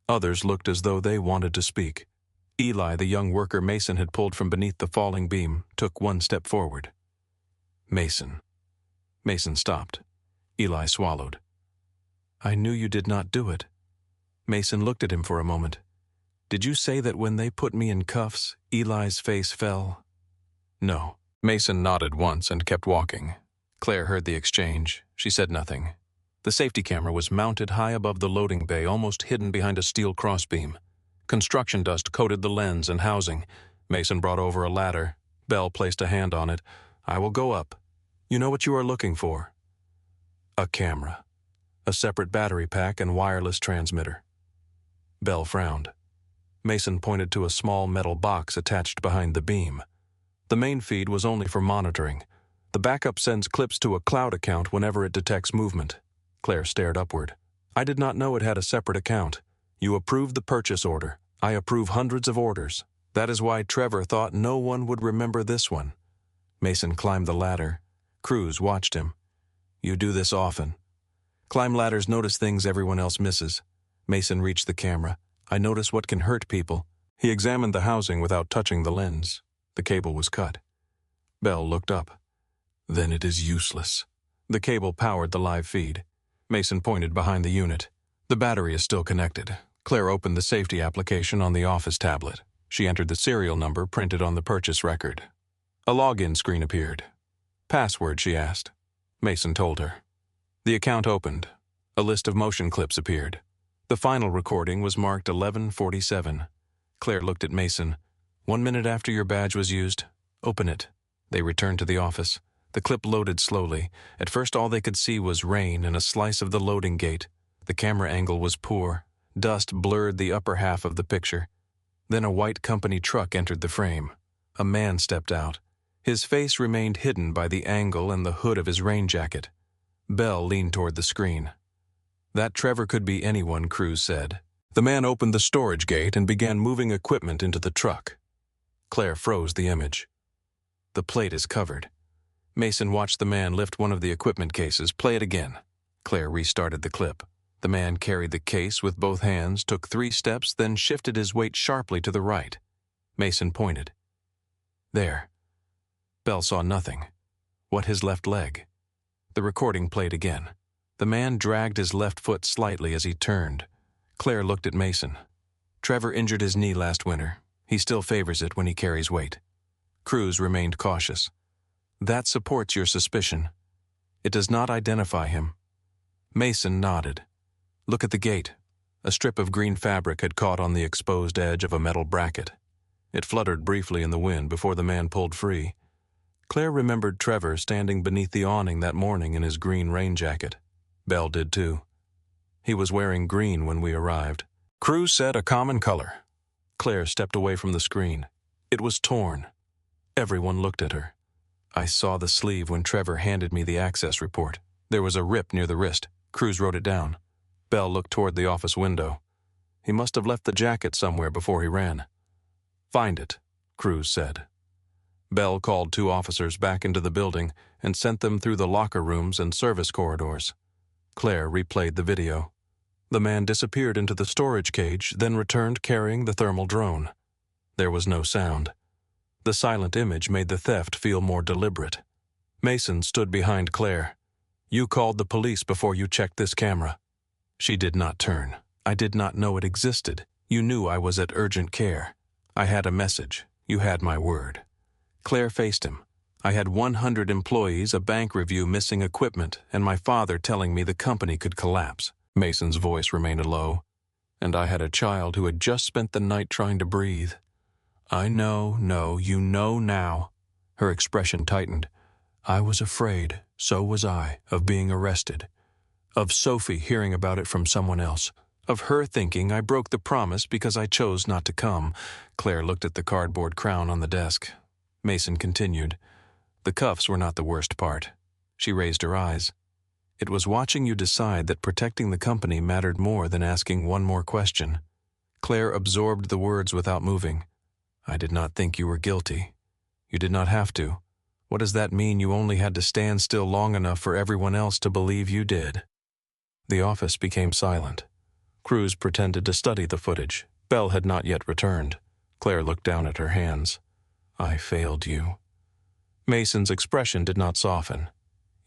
Others looked as though they wanted to speak. Eli, the young worker Mason had pulled from beneath the falling beam, took 1 step forward. Mason. Mason stopped. Eli swallowed. I knew you did not do it. Mason looked at him for a moment. Did you say that when they put me in cuffs, Eli's face fell? No. Mason nodded once and kept walking. Claire heard the exchange. She said nothing. The safety camera was mounted high above the loading bay, almost hidden behind a steel crossbeam. Construction dust coated the lens and housing. Mason brought over a ladder. Bell placed a hand on it. I will go up. You know what you are looking for? A camera. A separate battery pack and wireless transmitter. Bell frowned. Mason pointed to a small metal box attached behind the beam. The main feed was only for monitoring. The backup sends clips to a cloud account whenever it detects movement. Claire stared upward. I did not know it had a separate account. You approved the purchase order. I approve hundreds of orders. That is why Trevor thought no one would remember this one. Mason climbed the ladder. Cruz watched him. You do this often. Climb ladders, notice things everyone else misses. Mason reached the camera. I notice what can hurt people. He examined the housing without touching the lens. The cable was cut. Bell looked up. Then it is useless. The cable powered the live feed. Mason pointed behind the unit. The battery is still connected. Claire opened the safety application on the office tablet. She entered the serial number printed on the purchase record. A login screen appeared. Password, she asked. Mason told her. The account opened. A list of motion clips appeared. The final recording was marked 11:47. Claire looked at Mason. 1 minute after your badge was used, open it. They returned to the office. The clip loaded slowly. At first all they could see was rain and a slice of the loading gate. The camera angle was poor. Dust blurred the upper half of the picture. Then a white company truck entered the frame. A man stepped out. His face remained hidden by the angle and the hood of his rain jacket. Bell leaned toward the screen. That Trevor could be anyone, Cruz said. The man opened the storage gate and began moving equipment into the truck. Claire froze the image. The plate is covered. Mason watched the man lift one of the equipment cases. Play it again. Claire restarted the clip. The man carried the case with both hands, took 3 steps, then shifted his weight sharply to the right. Mason pointed. There. Bell saw nothing. What his left leg? The recording played again. The man dragged his left foot slightly as he turned. Claire looked at Mason. Trevor injured his knee last winter. He still favors it when he carries weight. Cruz remained cautious. That supports your suspicion. It does not identify him. Mason nodded. Look at the gate. A strip of green fabric had caught on the exposed edge of a metal bracket. It fluttered briefly in the wind before the man pulled free. Claire remembered Trevor standing beneath the awning that morning in his green rain jacket. Bell did too. He was wearing green when we arrived. Cruz said a common color. Claire stepped away from the screen. It was torn. Everyone looked at her. I saw the sleeve when Trevor handed me the access report. There was a rip near the wrist. Cruz wrote it down. Bell looked toward the office window. He must have left the jacket somewhere before he ran. Find it, Cruz said. Bell called 2 officers back into the building and sent them through the locker rooms and service corridors. Claire replayed the video. The man disappeared into the storage cage, then returned carrying the thermal drone. There was no sound. The silent image made the theft feel more deliberate. Mason stood behind Claire. You called the police before you checked this camera. She did not turn. I did not know it existed. You knew I was at urgent care. I had a message. You had my word. Claire faced him. I had 100 employees, a bank review, missing equipment, and my father telling me the company could collapse. Mason's voice remained low. And I had a child who had just spent the night trying to breathe. I know, you know now. Her expression tightened. I was afraid, so was I, of being arrested. Of Sophie hearing about it from someone else. Of her thinking I broke the promise because I chose not to come. Claire looked at the cardboard crown on the desk. Mason continued. The cuffs were not the worst part. She raised her eyes. It was watching you decide that protecting the company mattered more than asking one more question. Claire absorbed the words without moving. I did not think you were guilty. You did not have to. What does that mean? You only had to stand still long enough for everyone else to believe you did. The office became silent. Cruz pretended to study the footage. Bell had not yet returned. Claire looked down at her hands. I failed you. Mason's expression did not soften.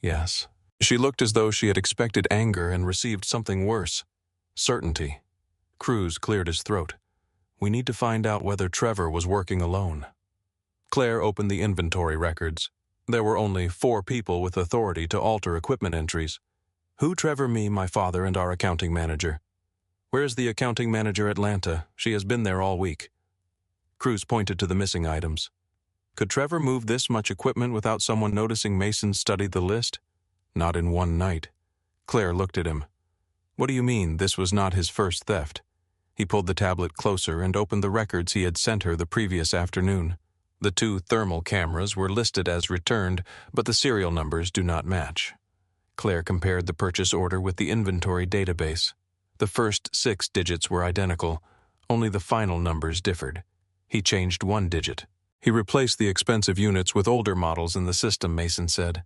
Yes. She looked as though she had expected anger and received something worse. Certainty. Cruz cleared his throat. We need to find out whether Trevor was working alone. Claire opened the inventory records. There were only 4 people with authority to alter equipment entries. Who? Trevor, me, my father, and our accounting manager. Where's the accounting manager, Atlanta? She has been there all week. Cruz pointed to the missing items. Could Trevor move this much equipment without someone noticing Mason studied the list? Not in one night. Claire looked at him. What do you mean this was not his first theft? He pulled the tablet closer and opened the records he had sent her the previous afternoon. The 2 thermal cameras were listed as returned, but the serial numbers do not match. Claire compared the purchase order with the inventory database. The first 6 digits were identical, only the final numbers differed. He changed 1 digit. He replaced the expensive units with older models in the system, Mason said.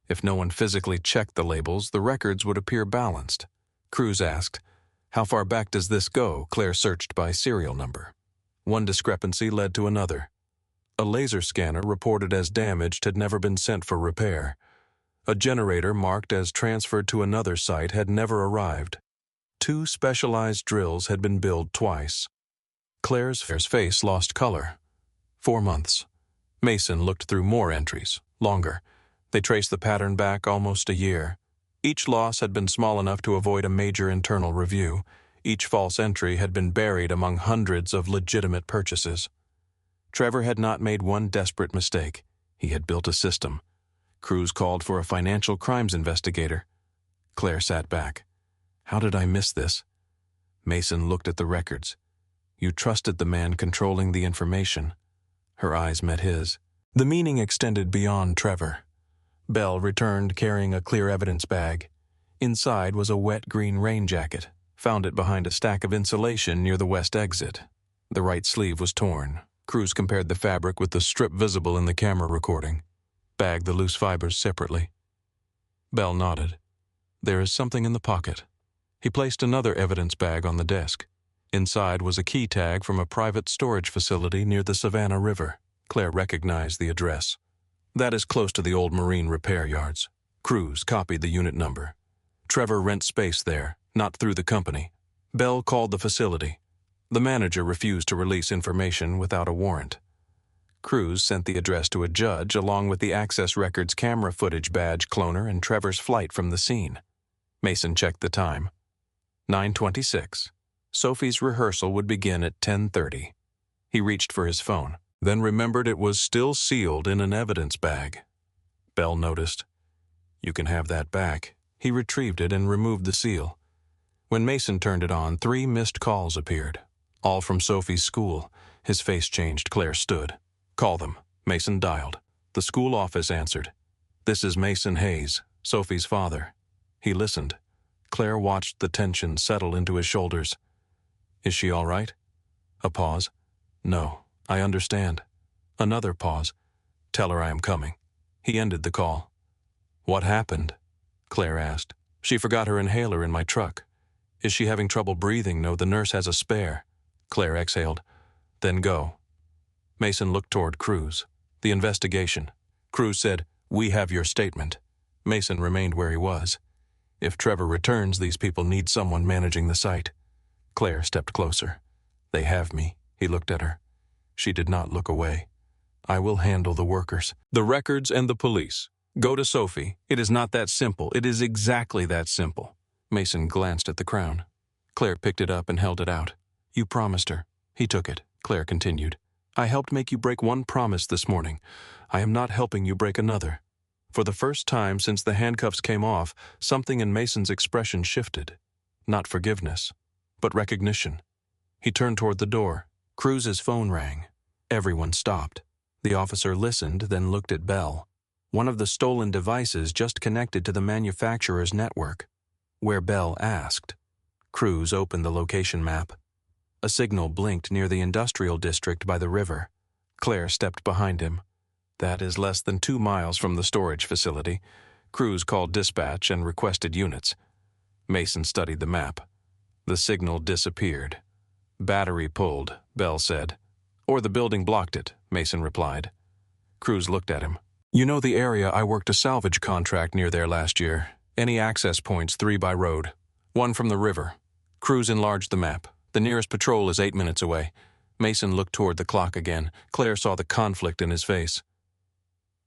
If no one physically checked the labels, the records would appear balanced. Cruz asked, how far back does this go? Claire searched by serial number. One discrepancy led to another. A laser scanner reported as damaged had never been sent for repair. A generator marked as transferred to another site had never arrived. 2 specialized drills had been built twice. Claire's face lost color. 4 months. Mason looked through more entries, longer. They traced the pattern back almost a year. Each loss had been small enough to avoid a major internal review. Each false entry had been buried among hundreds of legitimate purchases. Trevor had not made one desperate mistake. He had built a system. Cruz called for a financial crimes investigator. Claire sat back. How did I miss this? Mason looked at the records. You trusted the man controlling the information. Her eyes met his. The meaning extended beyond Trevor. Bell returned carrying a clear evidence bag. Inside was a wet green rain jacket. Found it behind a stack of insulation near the west exit. The right sleeve was torn. Cruz compared the fabric with the strip visible in the camera recording. Bagged the loose fibers separately. Bell nodded. There is something in the pocket. He placed another evidence bag on the desk. Inside was a key tag from a private storage facility near the Savannah River. Claire recognized the address. That is close to the old marine repair yards. Cruz copied the unit number. Trevor rents space there, not through the company. Bell called the facility. The manager refused to release information without a warrant. Cruz sent the address to a judge along with the Access Records camera footage badge cloner and Trevor's flight from the scene. Mason checked the time. 9:26. Sophie's rehearsal would begin at 10:30. He reached for his phone, then remembered it was still sealed in an evidence bag. Bell noticed. You can have that back. He retrieved it and removed the seal. When Mason turned it on, 3 missed calls appeared. All from Sophie's school. His face changed. Claire stood. Call them. Mason dialed. The school office answered. This is Mason Hayes, Sophie's father. He listened. Claire watched the tension settle into his shoulders. Is she all right? A pause. No, I understand. Another pause. Tell her I am coming. He ended the call. What happened? Claire asked. She forgot her inhaler in my truck. Is she having trouble breathing? No, the nurse has a spare. Claire exhaled. Then go. Mason looked toward Cruz. The investigation. Cruz said, We have your statement. Mason remained where he was. If Trevor returns, these people need someone managing the site. Claire stepped closer. They have me. He looked at her. She did not look away. I will handle the workers. The records and the police. Go to Sophie. It is not that simple. It is exactly that simple. Mason glanced at the crown. Claire picked it up and held it out. You promised her. He took it. Claire continued. I helped make you break one promise this morning. I am not helping you break another. For the first time since the handcuffs came off, something in Mason's expression shifted. Not forgiveness, but recognition. He turned toward the door. Cruz's phone rang. Everyone stopped. The officer listened, then looked at Bell. One of the stolen devices just connected to the manufacturer's network. Where Bell asked. Cruz opened the location map. A signal blinked near the industrial district by the river. Claire stepped behind him. That is less than 2 miles from the storage facility. Cruz called dispatch and requested units. Mason studied the map. The signal disappeared. Battery pulled, Bell said. Or the building blocked it, Mason replied. Cruz looked at him. You know the area I worked a salvage contract near there last year. Any access points, 3 by road. 1 from the river. Cruz enlarged the map. The nearest patrol is 8 minutes away. Mason looked toward the clock again. Claire saw the conflict in his face.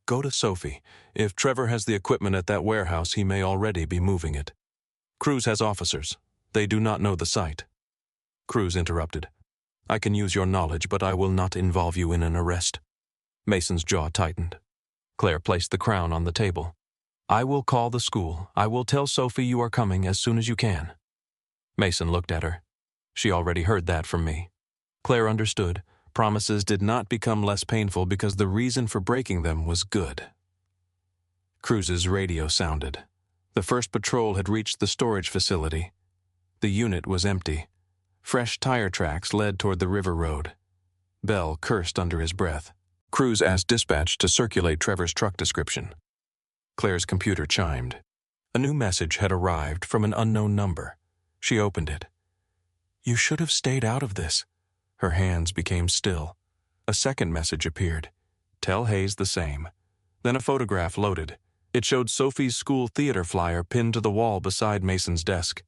Go to Sophie. If Trevor has the equipment at that warehouse, he may already be moving it. Cruz has officers. They do not know the site. Cruz interrupted. I can use your knowledge, but I will not involve you in an arrest. Mason's jaw tightened. Claire placed the crown on the table. I will call the school. I will tell Sophie you are coming as soon as you can. Mason looked at her. She already heard that from me. Claire understood. Promises did not become less painful because the reason for breaking them was good. Cruz's radio sounded. The first patrol had reached the storage facility. The unit was empty. Fresh tire tracks led toward the river road. Bell cursed under his breath. Cruz asked dispatch to circulate Trevor's truck description. Claire's computer chimed. A new message had arrived from an unknown number. She opened it. You should have stayed out of this. Her hands became still. A second message appeared. Tell Hayes the same. Then a photograph loaded. It showed Sophie's school theater flyer pinned to the wall beside Mason's desk.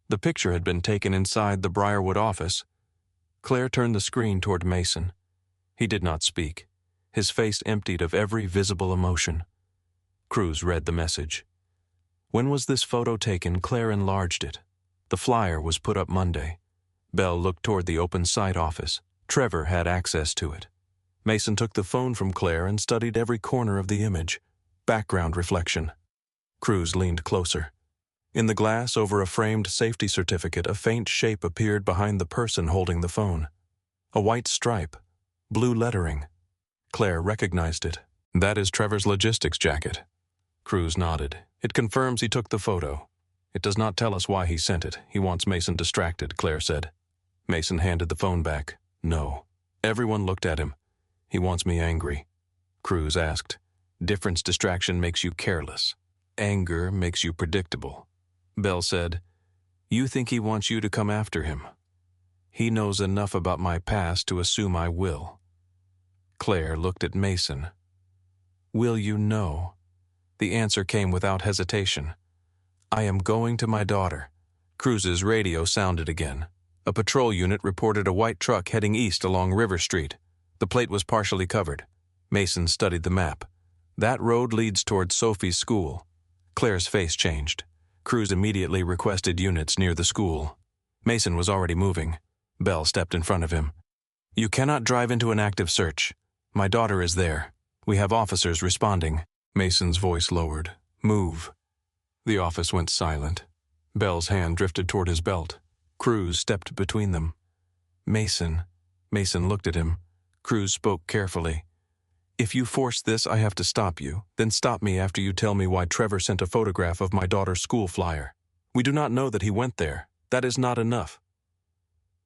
The picture had been taken inside the Briarwood office. Claire turned the screen toward Mason. He did not speak. His face emptied of every visible emotion. Cruz read the message. When was this photo taken? Claire enlarged it. The flyer was put up Monday. Bell looked toward the open site office. Trevor had access to it. Mason took the phone from Claire and studied every corner of the image. Background reflection. Cruz leaned closer. In the glass over a framed safety certificate, a faint shape appeared behind the person holding the phone. A white stripe. Blue lettering. Claire recognized it. That is Trevor's logistics jacket. Cruz nodded. It confirms he took the photo. It does not tell us why he sent it. He wants Mason distracted, Claire said. Mason handed the phone back. No. Everyone looked at him. He wants me angry. Cruz asked. Difference distraction makes you careless. Anger makes you predictable. Bell said, You think he wants you to come after him. He knows enough about my past to assume I will. Claire looked at Mason. Will you know? The answer came without hesitation. I am going to my daughter. Cruz's radio sounded again. A patrol unit reported a white truck heading east along River Street. The plate was partially covered. Mason studied the map. That road leads toward Sophie's school. Claire's face changed. Cruz immediately requested units near the school. Mason was already moving. Bell stepped in front of him. You cannot drive into an active search. My daughter is there. We have officers responding. Mason's voice lowered. Move. The office went silent. Bell's hand drifted toward his belt. Cruz stepped between them. Mason. Mason looked at him. Cruz spoke carefully. If you force this, I have to stop you. Then stop me after you tell me why Trevor sent a photograph of my daughter's school flyer. We do not know that he went there. That is not enough.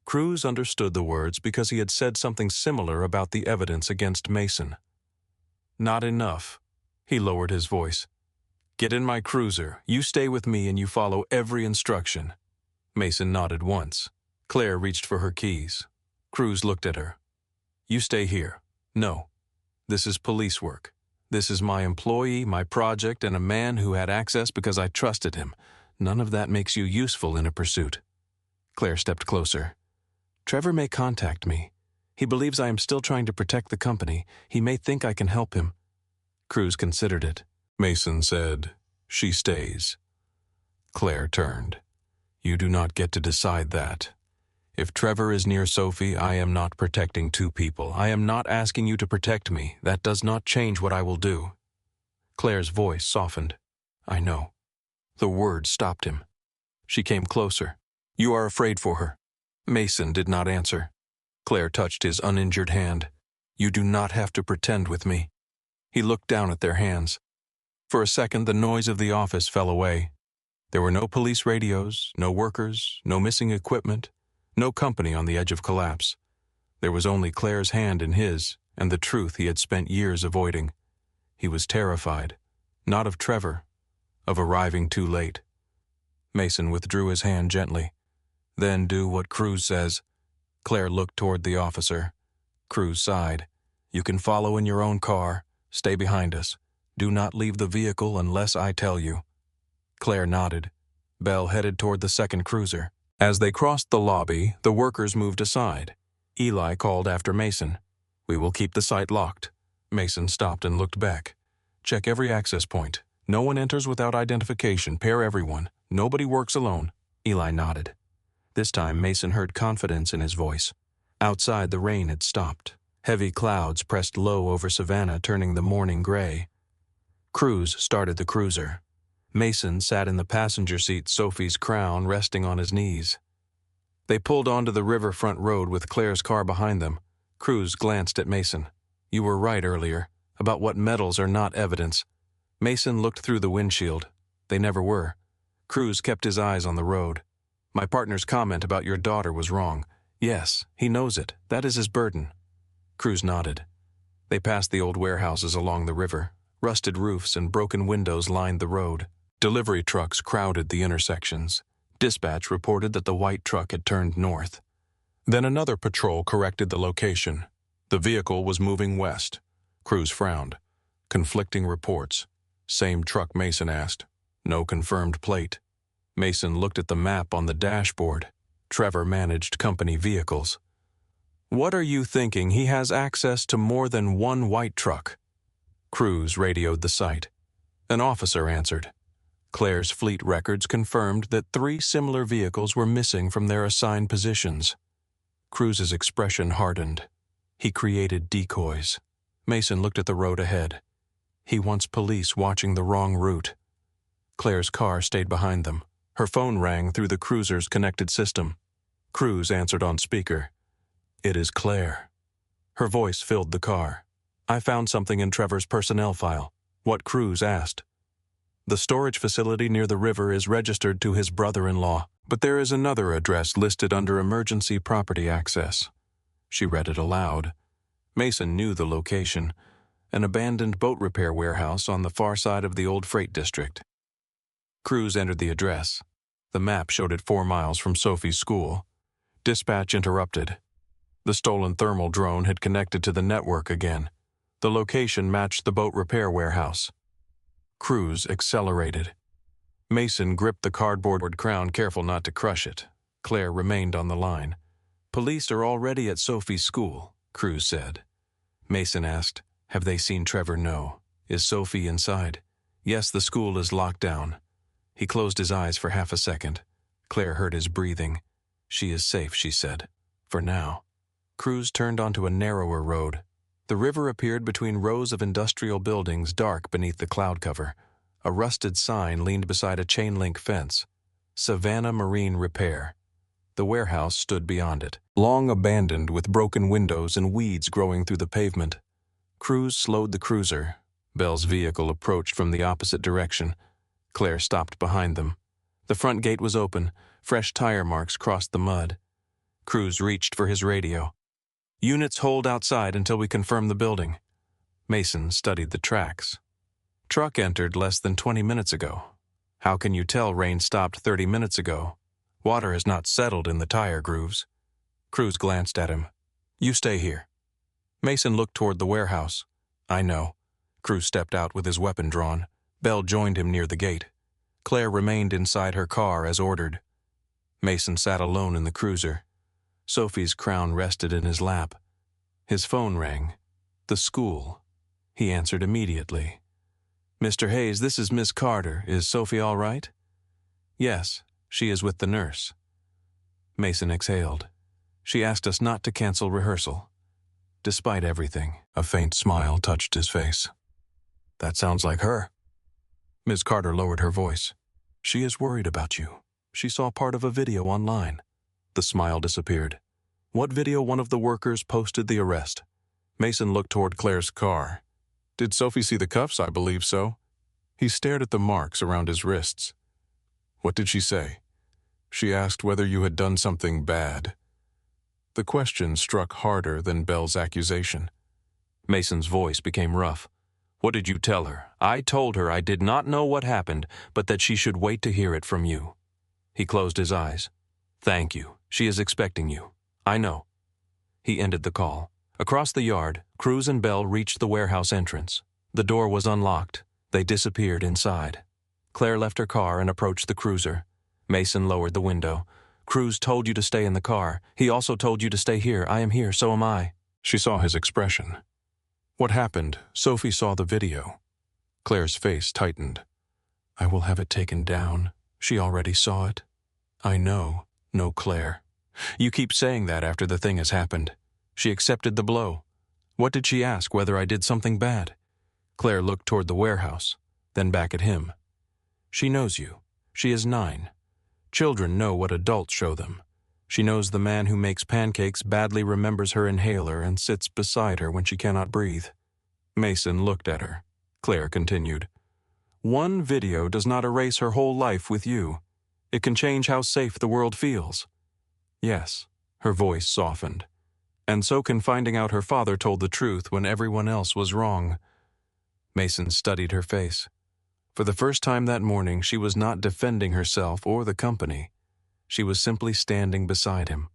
Cruz understood the words because he had said something similar about the evidence against Mason. Not enough. He lowered his voice. Get in my cruiser. You stay with me and you follow every instruction. Mason nodded once. Claire reached for her keys. Cruz looked at her. You stay here. No. This is police work. This is my employee, my project, and a man who had access because I trusted him. None of that makes you useful in a pursuit. Claire stepped closer. Trevor may contact me. He believes I am still trying to protect the company. He may think I can help him. Cruz considered it. Mason said, She stays. Claire turned. You do not get to decide that. If Trevor is near Sophie, I am not protecting two people. I am not asking you to protect me. That does not change what I will do. Claire's voice softened. I know. The words stopped him. She came closer. You are afraid for her. Mason did not answer. Claire touched his uninjured hand. You do not have to pretend with me. He looked down at their hands. For a second, the noise of the office fell away. There were no police radios, no workers, no missing equipment, no company on the edge of collapse. There was only Claire's hand in his, and the truth he had spent years avoiding. He was terrified, not of Trevor, of arriving too late. Mason withdrew his hand gently. Then do what Cruz says. Claire looked toward the officer. Cruz sighed. You can follow in your own car. Stay behind us. Do not leave the vehicle unless I tell you. Claire nodded. Bell headed toward the second cruiser. As they crossed the lobby, the workers moved aside. Eli called after Mason. We will keep the site locked. Mason stopped and looked back. Check every access point. No one enters without identification. Pair everyone. Nobody works alone. Eli nodded. This time Mason heard confidence in his voice. Outside, the rain had stopped. Heavy clouds pressed low over Savannah, turning the morning gray. Cruz started the cruiser. Mason sat in the passenger seat, Sophie's crown resting on his knees. They pulled onto the riverfront road with Claire's car behind them. Cruz glanced at Mason. You were right earlier, about what metals are not evidence. Mason looked through the windshield. They never were. Cruz kept his eyes on the road. My partner's comment about your daughter was wrong. Yes, he knows it. That is his burden. Cruz nodded. They passed the old warehouses along the river. Rusted roofs and broken windows lined the road. Delivery trucks crowded the intersections. Dispatch reported that the white truck had turned north. Then another patrol corrected the location. The vehicle was moving west. Cruz frowned. Conflicting reports. Same truck, Mason asked. No confirmed plate. Mason looked at the map on the dashboard. Trevor managed company vehicles. What are you thinking? He has access to more than one white truck. Cruz radioed the site. An officer answered. Claire's fleet records confirmed that 3 similar vehicles were missing from their assigned positions. Cruz's expression hardened. He created decoys. Mason looked at the road ahead. He wants police watching the wrong route. Claire's car stayed behind them. Her phone rang through the cruiser's connected system. Cruz answered on speaker. "It is Claire." Her voice filled the car. "I found something in Trevor's personnel file." What Cruz asked. "The storage facility near the river is registered to his brother-in-law, but there is another address listed under emergency property access." She read it aloud. Mason knew the location, an abandoned boat repair warehouse on the far side of the old freight district. Cruz entered the address. The map showed it 4 miles from Sophie's school. Dispatch interrupted. The stolen thermal drone had connected to the network again. The location matched the boat repair warehouse. Cruz accelerated. Mason gripped the cardboard crown, careful not to crush it. Claire remained on the line. "Police are already at Sophie's school," Cruz said. Mason asked, "Have they seen Trevor?" "No." "Is Sophie inside?" "Yes, the school is locked down." He closed his eyes for half a second. Claire heard his breathing. "She is safe," she said. "For now." Cruz turned onto a narrower road. The river appeared between rows of industrial buildings dark beneath the cloud cover. A rusted sign leaned beside a chain-link fence. Savannah Marine Repair. The warehouse stood beyond it, long abandoned with broken windows and weeds growing through the pavement. Cruz slowed the cruiser. Bell's vehicle approached from the opposite direction. Claire stopped behind them. The front gate was open. Fresh tire marks crossed the mud. Cruz reached for his radio. "Units hold outside until we confirm the building." Mason studied the tracks. "Truck entered less than 20 minutes ago. How can you tell rain stopped 30 minutes ago? Water has not settled in the tire grooves." Cruz glanced at him. "You stay here." Mason looked toward the warehouse. "I know." Cruz stepped out with his weapon drawn. Bell joined him near the gate. Claire remained inside her car as ordered. Mason sat alone in the cruiser. Sophie's crown rested in his lap. His phone rang. The school. He answered immediately. "Mr. Hayes, this is Miss Carter. Is Sophie all right?" "Yes, she is with the nurse." Mason exhaled. "She asked us not to cancel rehearsal." Despite everything, a faint smile touched his face. "That sounds like her." Ms. Carter lowered her voice. "She is worried about you. She saw part of a video online." The smile disappeared. "What video?" "One of the workers posted the arrest." Mason looked toward Claire's car. "Did Sophie see the cuffs?" "I believe so." He stared at the marks around his wrists. "What did she say?" "She asked whether you had done something bad." The question struck harder than Bell's accusation. Mason's voice became rough. "What did you tell her?" "I told her I did not know what happened, but that she should wait to hear it from you." He closed his eyes. "Thank you. She is expecting you." "I know." He ended the call. Across the yard, Cruz and Bell reached the warehouse entrance. The door was unlocked. They disappeared inside. Claire left her car and approached the cruiser. Mason lowered the window. "Cruz told you to stay in the car. He also told you to stay here. I am here, so am I." She saw his expression. "What happened?" "Sophie saw the video." Claire's face tightened. "I will have it taken down. She already saw it." "I know." "No, Claire. You keep saying that after the thing has happened. She accepted the blow. What did she ask? Whether I did something bad?" Claire looked toward the warehouse, then back at him. "She knows you. She is 9. Children know what adults show them. She knows the man who makes pancakes badly remembers her inhaler and sits beside her when she cannot breathe." Mason looked at her. Claire continued. "One video does not erase her whole life with you. It can change how safe the world feels." "Yes." Her voice softened. "And so can finding out her father told the truth when everyone else was wrong." Mason studied her face. For the first time that morning, she was not defending herself or the company. She was simply standing beside him.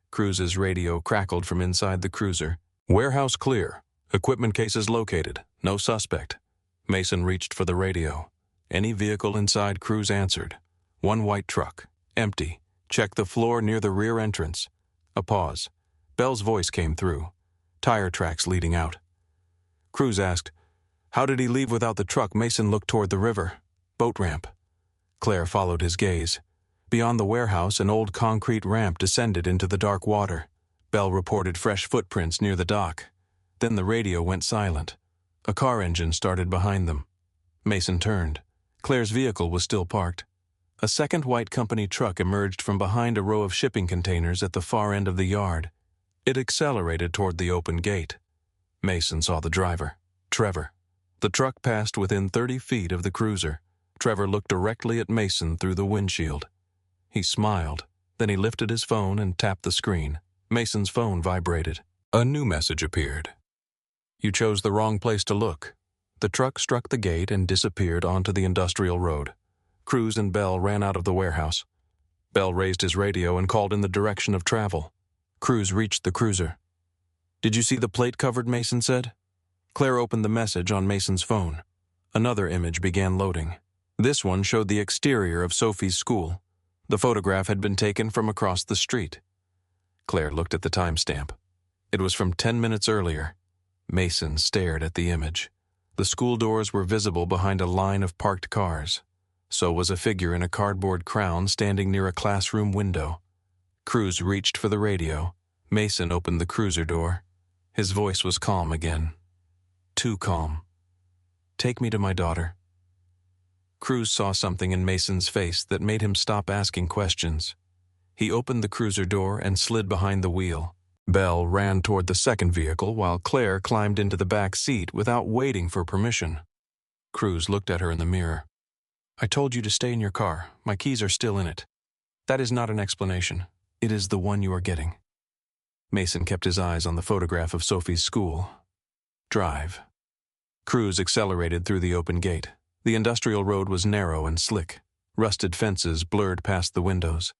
Cruz's radio crackled from inside the cruiser. "Warehouse clear. Equipment cases located. No suspect." Mason reached for the radio. Any vehicle inside, Cruz answered. "One white truck. Empty. Check the floor near the rear entrance." A pause. Bell's voice came through. "Tire tracks leading out." Cruz asked, "How did he leave without the truck?" Mason looked toward the river. "Boat ramp." Claire followed his gaze. Beyond the warehouse, an old concrete ramp descended into the dark water. Bell reported fresh footprints near the dock. Then the radio went silent. A car engine started behind them. Mason turned. Claire's vehicle was still parked. A second white company truck emerged from behind a row of shipping containers at the far end of the yard. It accelerated toward the open gate. Mason saw the driver, Trevor. The truck passed within 30 feet of the cruiser. Trevor looked directly at Mason through the windshield. He smiled. Then he lifted his phone and tapped the screen. Mason's phone vibrated. A new message appeared. You chose the wrong place to look. The truck struck the gate and disappeared onto the industrial road. Cruz and Bell ran out of the warehouse. Bell raised his radio and called in the direction of travel. Cruz reached the cruiser. Did you see the plate covered? Mason said. Claire opened the message on Mason's phone. Another image began loading. This one showed the exterior of Sophie's school. The photograph had been taken from across the street. Claire looked at the timestamp. It was from 10 minutes earlier. Mason stared at the image. The school doors were visible behind a line of parked cars. So was a figure in a cardboard crown standing near a classroom window. Cruz reached for the radio. Mason opened the cruiser door. His voice was calm again. Too calm. Take me to my daughter. Cruz saw something in Mason's face that made him stop asking questions. He opened the cruiser door and slid behind the wheel. Bell ran toward the second vehicle while Claire climbed into the back seat without waiting for permission. Cruz looked at her in the mirror. I told you to stay in your car. My keys are still in it. That is not an explanation. It is the one you are getting. Mason kept his eyes on the photograph of Sophie's school. Drive. Cruz accelerated through the open gate. The industrial road was narrow and slick. Rusted fences blurred past the windows.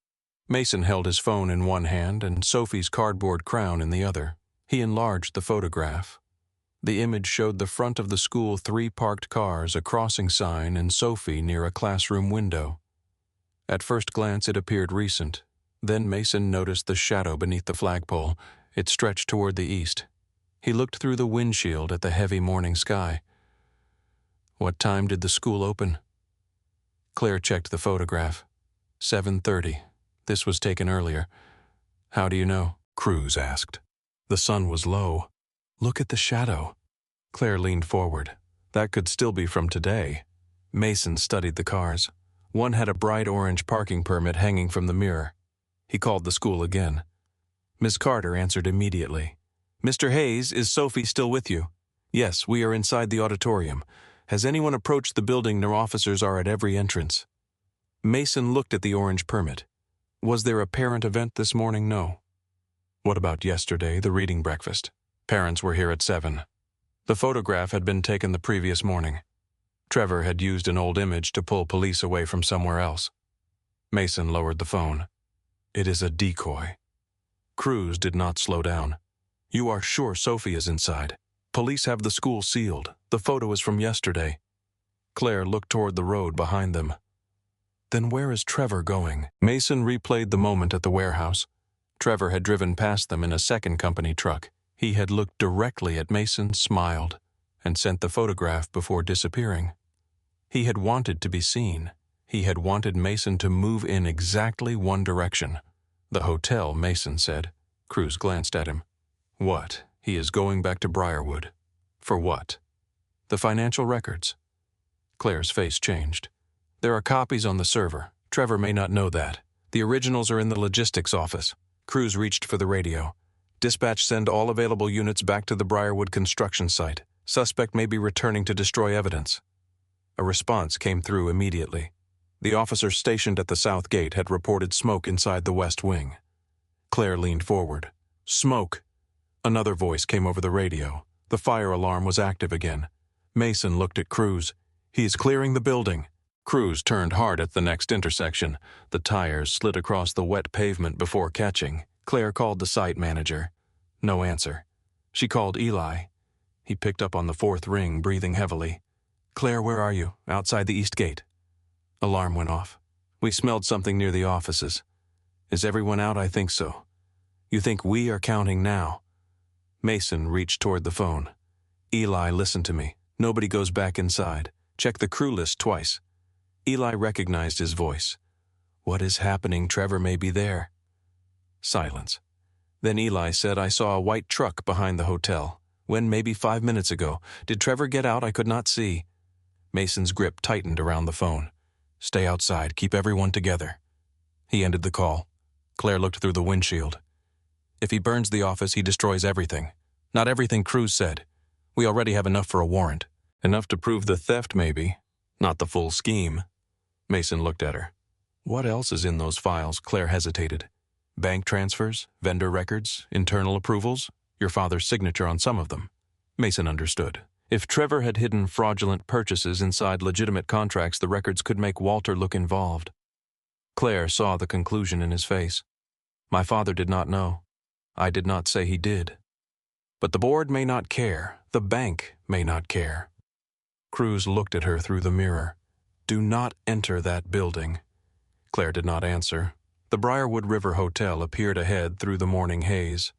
Mason held his phone in one hand and Sophie's cardboard crown in the other. He enlarged the photograph. The image showed the front of the school, 3 parked cars, a crossing sign, and Sophie near a classroom window. At first glance it appeared recent. Then Mason noticed the shadow beneath the flagpole. It stretched toward the east. He looked through the windshield at the heavy morning sky. What time did the school open? Claire checked the photograph. 7:30. This was taken earlier. How do you know? Cruz asked. The sun was low. Look at the shadow. Claire leaned forward. That could still be from today. Mason studied the cars. One had a bright orange parking permit hanging from the mirror. He called the school again. Miss Carter answered immediately. Mr. Hayes, is Sophie still with you? Yes, we are inside the auditorium. Has anyone approached the building? No, officers are at every entrance. Mason looked at the orange permit. Was there a parent event this morning? No. What about yesterday, the reading breakfast? Parents were here at 7. The photograph had been taken the previous morning. Trevor had used an old image to pull police away from somewhere else. Mason lowered the phone. It is a decoy. Cruz did not slow down. You are sure Sophie is inside? Police have the school sealed. The photo is from yesterday. Claire looked toward the road behind them. Then where is Trevor going? Mason replayed the moment at the warehouse. Trevor had driven past them in a second company truck. He had looked directly at Mason, smiled, and sent the photograph before disappearing. He had wanted to be seen. He had wanted Mason to move in exactly one direction. The hotel, Mason said. Cruz glanced at him. What? He is going back to Briarwood. For what? The financial records. Claire's face changed. There are copies on the server. Trevor may not know that. The originals are in the logistics office. Cruz reached for the radio. Dispatch, send all available units back to the Briarwood construction site. Suspect may be returning to destroy evidence. A response came through immediately. The officer stationed at the south gate had reported smoke inside the west wing. Claire leaned forward. Smoke! Another voice came over the radio. The fire alarm was active again. Mason looked at Cruz. He is clearing the building. Cruz turned hard at the next intersection. The tires slid across the wet pavement before catching. Claire called the site manager. No answer. She called Eli. He picked up on the 4th ring, breathing heavily. Claire, where are you? Outside the east gate. Alarm went off. We smelled something near the offices. Is everyone out? I think so. You think we are counting now? Mason reached toward the phone. Eli, listen to me. Nobody goes back inside. Check the crew list twice. Eli recognized his voice. What is happening? Trevor may be there. Silence. Then Eli said, I saw a white truck behind the hotel. When? Maybe 5 minutes ago. Did Trevor get out? I could not see. Mason's grip tightened around the phone. Stay outside. Keep everyone together. He ended the call. Claire looked through the windshield. If he burns the office, he destroys everything. Not everything Cruz said. We already have enough for a warrant. Enough to prove the theft, maybe. Not the full scheme. Mason looked at her. What else is in those files? Claire hesitated. Bank transfers, vendor records, internal approvals, your father's signature on some of them. Mason understood. If Trevor had hidden fraudulent purchases inside legitimate contracts, the records could make Walter look involved. Claire saw the conclusion in his face. My father did not know. I did not say he did. But the board may not care. The bank may not care. Cruz looked at her through the mirror. Do not enter that building. Claire did not answer. The Briarwood River Hotel appeared ahead through the morning haze.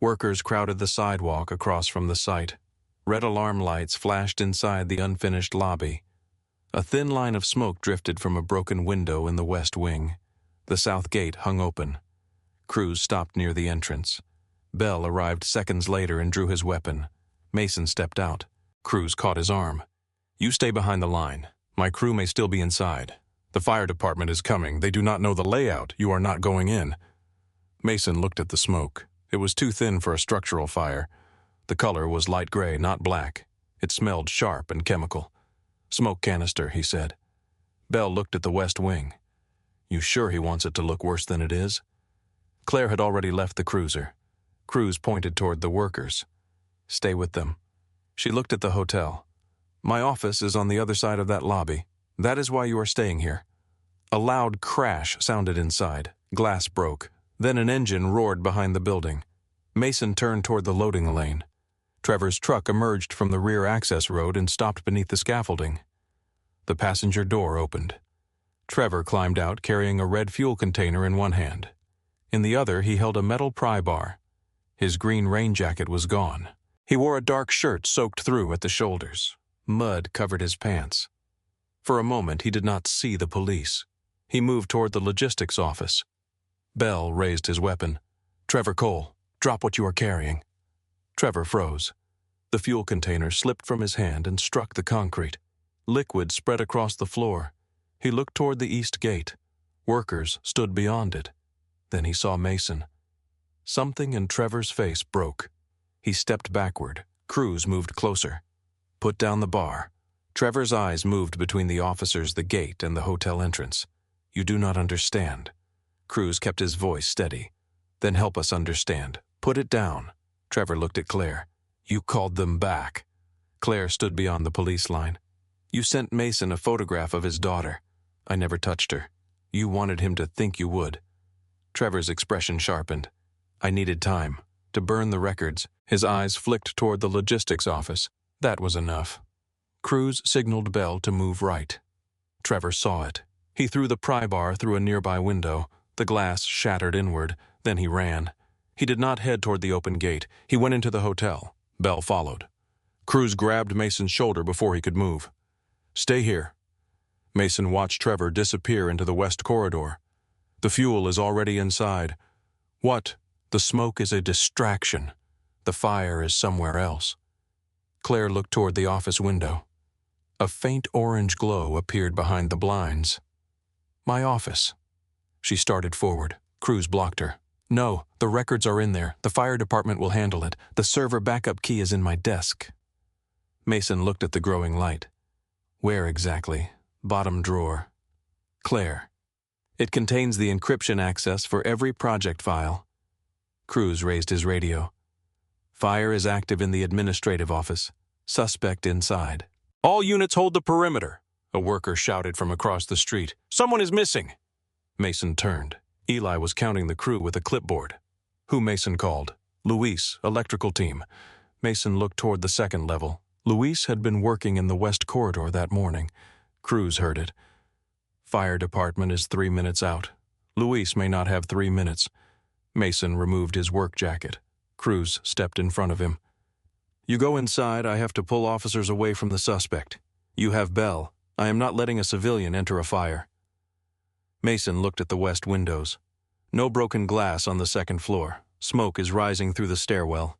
Workers crowded the sidewalk across from the site. Red alarm lights flashed inside the unfinished lobby. A thin line of smoke drifted from a broken window in the west wing. The south gate hung open. Cruz stopped near the entrance. Bell arrived seconds later and drew his weapon. Mason stepped out. Cruz caught his arm. You stay behind the line. My crew may still be inside. The fire department is coming. They do not know the layout. You are not going in. Mason looked at the smoke. It was too thin for a structural fire. The color was light gray, not black. It smelled sharp and chemical. Smoke canister, he said. Bell looked at the west wing. You sure he wants it to look worse than it is? Claire had already left the cruiser. Cruz pointed toward the workers. Stay with them. She looked at the hotel. My office is on the other side of that lobby. That is why you are staying here. A loud crash sounded inside. Glass broke. Then an engine roared behind the building. Mason turned toward the loading lane. Trevor's truck emerged from the rear access road and stopped beneath the scaffolding. The passenger door opened. Trevor climbed out carrying a red fuel container in one hand. In the other, he held a metal pry bar. His green rain jacket was gone. He wore a dark shirt soaked through at the shoulders. Mud covered his pants. For a moment, he did not see the police. He moved toward the logistics office. Bell raised his weapon. Trevor Cole, drop what you are carrying. Trevor froze. The fuel container slipped from his hand and struck the concrete. Liquid spread across the floor. He looked toward the east gate. Workers stood beyond it. Then he saw Mason. Something in Trevor's face broke. He stepped backward. Cruz moved closer. Put down the bar. Trevor's eyes moved between the officers, the gate, and the hotel entrance. You do not understand. Cruz kept his voice steady. Then help us understand. Put it down. Trevor looked at Claire. You called them back. Claire stood beyond the police line. You sent Mason a photograph of his daughter. I never touched her. You wanted him to think you would. Trevor's expression sharpened. I needed time to burn the records. His eyes flicked toward the logistics office. That was enough. Cruz signaled Bell to move right. Trevor saw it. He threw the pry bar through a nearby window. The glass shattered inward. Then he ran. He did not head toward the open gate. He went into the hotel. Bell followed. Cruz grabbed Mason's shoulder before he could move. Stay here. Mason watched Trevor disappear into the west corridor. The fuel is already inside. What? The smoke is a distraction. The fire is somewhere else. Claire looked toward the office window. A faint orange glow appeared behind the blinds. My office. She started forward. Cruz blocked her. No, the records are in there. The fire department will handle it. The server backup key is in my desk. Mason looked at the growing light. Where exactly? Bottom drawer. Claire. It contains the encryption access for every project file. Cruz raised his radio. Fire is active in the administrative office. Suspect inside. All units hold the perimeter, a worker shouted from across the street. Someone is missing. Mason turned. Eli was counting the crew with a clipboard. Who? Mason called. Luis, electrical team. Mason looked toward the second level. Luis had been working in the west corridor that morning. Cruz heard it. Fire department is 3 minutes out. Luis may not have 3 minutes. Mason removed his work jacket. Cruz stepped in front of him. You go inside. I have to pull officers away from the suspect. You have Bell. I am not letting a civilian enter a fire. Mason looked at the west windows. No broken glass on the second floor. Smoke is rising through the stairwell.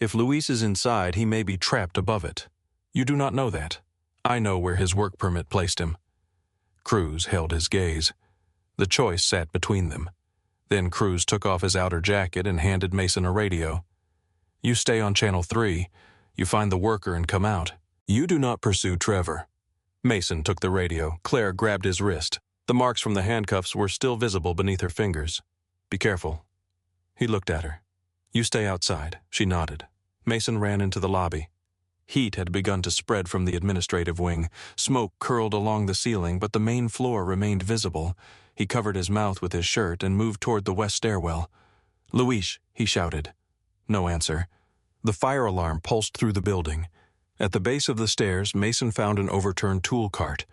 If Luis is inside, he may be trapped above it. You do not know that. I know where his work permit placed him. Cruz held his gaze. The choice sat between them. Then Cruz took off his outer jacket and handed Mason a radio. You stay on Channel 3. You find the worker and come out. You do not pursue Trevor. Mason took the radio. Claire grabbed his wrist. The marks from the handcuffs were still visible beneath her fingers. Be careful. He looked at her. You stay outside. She nodded. Mason ran into the lobby. Heat had begun to spread from the administrative wing. Smoke curled along the ceiling, but the main floor remained visible. He covered his mouth with his shirt and moved toward the west stairwell. Luis, he shouted. No answer. The fire alarm pulsed through the building. At the base of the stairs, Mason found an overturned tool cart.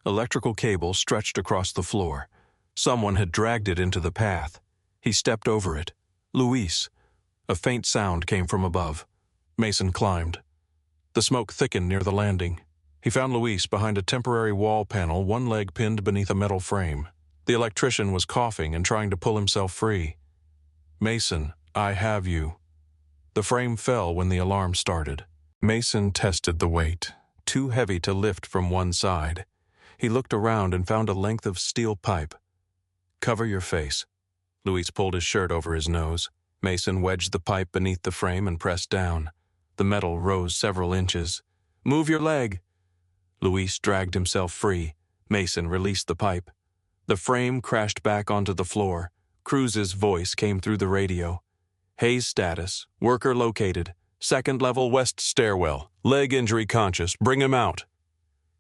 Electrical cable stretched across the floor. Someone had dragged it into the path. He stepped over it. Luis. A faint sound came from above. Mason climbed. The smoke thickened near the landing. He found Luis behind a temporary wall panel, one leg pinned beneath a metal frame. The electrician was coughing and trying to pull himself free. Mason, I have you. The frame fell when the alarm started. Mason tested the weight, too heavy to lift from one side. He looked around and found a length of steel pipe. Cover your face. Luis pulled his shirt over his nose. Mason wedged the pipe beneath the frame and pressed down. The metal rose several inches. Move your leg. Luis dragged himself free. Mason released the pipe. The frame crashed back onto the floor. Cruz's voice came through the radio. Hayes status. Worker located. Second level west stairwell. Leg injury conscious. Bring him out.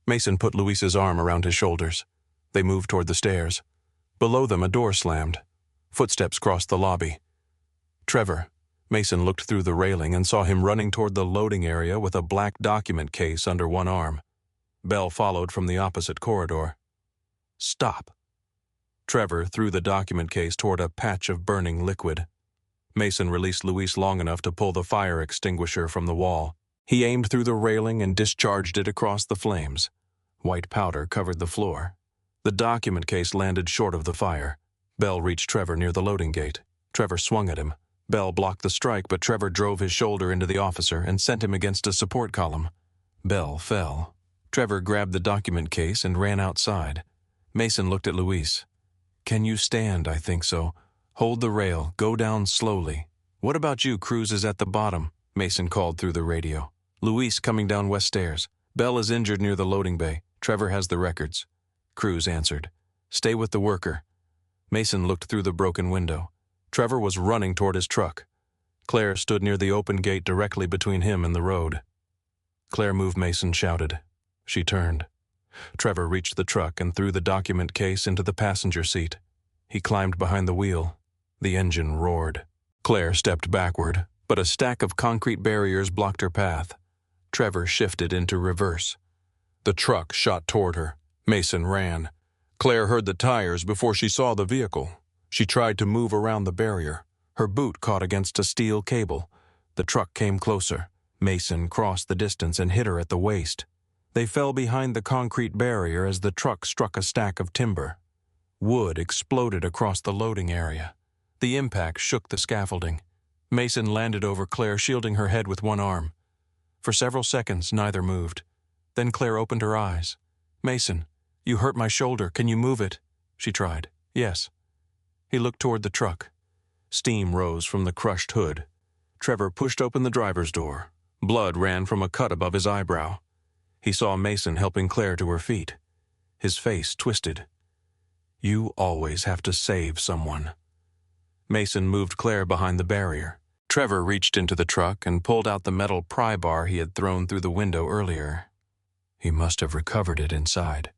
Mason put Luis's arm around his shoulders. They moved toward the stairs. Below them, a door slammed. Footsteps crossed the lobby. Trevor. Mason looked through the railing and saw him running toward the loading area with a black document case under one arm. Bell followed from the opposite corridor. Stop. Trevor threw the document case toward a patch of burning liquid. Mason released Luis long enough to pull the fire extinguisher from the wall. He aimed through the railing and discharged it across the flames. White powder covered the floor. The document case landed short of the fire. Bell reached Trevor near the loading gate. Trevor swung at him. Bell blocked the strike, but Trevor drove his shoulder into the officer and sent him against a support column. Bell fell. Trevor grabbed the document case and ran outside. Mason looked at Luis. Can you stand? I think so. Hold the rail. Go down slowly. What about you? Cruz is at the bottom, Mason called through the radio. Luis coming down west stairs. Bell is injured near the loading bay. Trevor has the records. Cruz answered. Stay with the worker. Mason looked through the broken window. Trevor was running toward his truck. Claire stood near the open gate directly between him and the road. Claire moved. Mason shouted. She turned. Trevor reached the truck and threw the document case into the passenger seat. He climbed behind the wheel. The engine roared. Claire stepped backward, but a stack of concrete barriers blocked her path. Trevor shifted into reverse. The truck shot toward her. Mason ran. Claire heard the tires before she saw the vehicle. She tried to move around the barrier. Her boot caught against a steel cable. The truck came closer. Mason crossed the distance and hit her at the waist. They fell behind the concrete barrier as the truck struck a stack of timber. Wood exploded across the loading area. The impact shook the scaffolding. Mason landed over Claire, shielding her head with one arm. For several seconds, neither moved. Then Claire opened her eyes. Mason, you hurt my shoulder. Can you move it? She tried. Yes. He looked toward the truck. Steam rose from the crushed hood. Trevor pushed open the driver's door. Blood ran from a cut above his eyebrow. He saw Mason helping Claire to her feet. His face twisted. You always have to save someone. Mason moved Claire behind the barrier. Trevor reached into the truck and pulled out the metal pry bar he had thrown through the window earlier. He must have recovered it inside.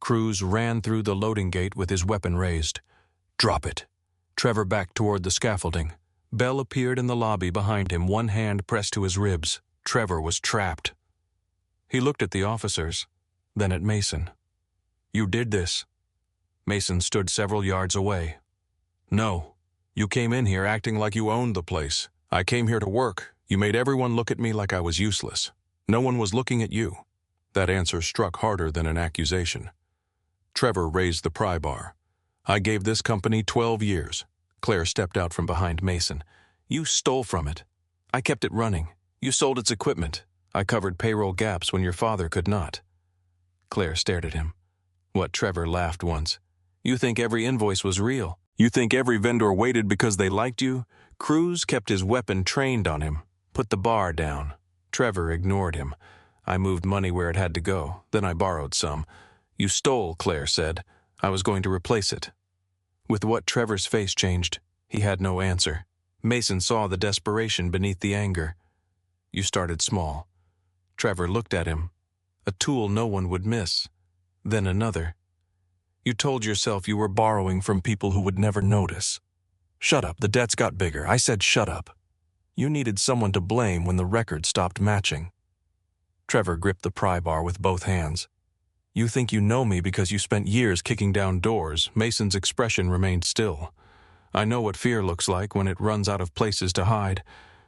Cruz ran through the loading gate with his weapon raised. Drop it. Trevor backed toward the scaffolding. Bell appeared in the lobby behind him, one hand pressed to his ribs. Trevor was trapped. He looked at the officers, then at Mason. You did this. Mason stood several yards away. No. You came in here acting like you owned the place. I came here to work. You made everyone look at me like I was useless. No one was looking at you. That answer struck harder than an accusation. Trevor raised the pry bar. I gave this company 12 years. Claire stepped out from behind Mason. You stole from it. I kept it running. You sold its equipment. I covered payroll gaps when your father could not. Claire stared at him. What Trevor laughed once. You think every invoice was real? You think every vendor waited because they liked you? Cruz kept his weapon trained on him. Put the bar down. Trevor ignored him. I moved money where it had to go. Then I borrowed some. You stole, Claire said. I was going to replace it. With what Trevor's face changed, he had no answer. Mason saw the desperation beneath the anger. You started small. Trevor looked at him. A tool no one would miss. Then another. You told yourself you were borrowing from people who would never notice. Shut up, the debts got bigger. I said shut up. You needed someone to blame when the record stopped matching. Trevor gripped the pry bar with both hands. You think you know me because you spent years kicking down doors. Mason's expression remained still. I know what fear looks like when it runs out of places to hide.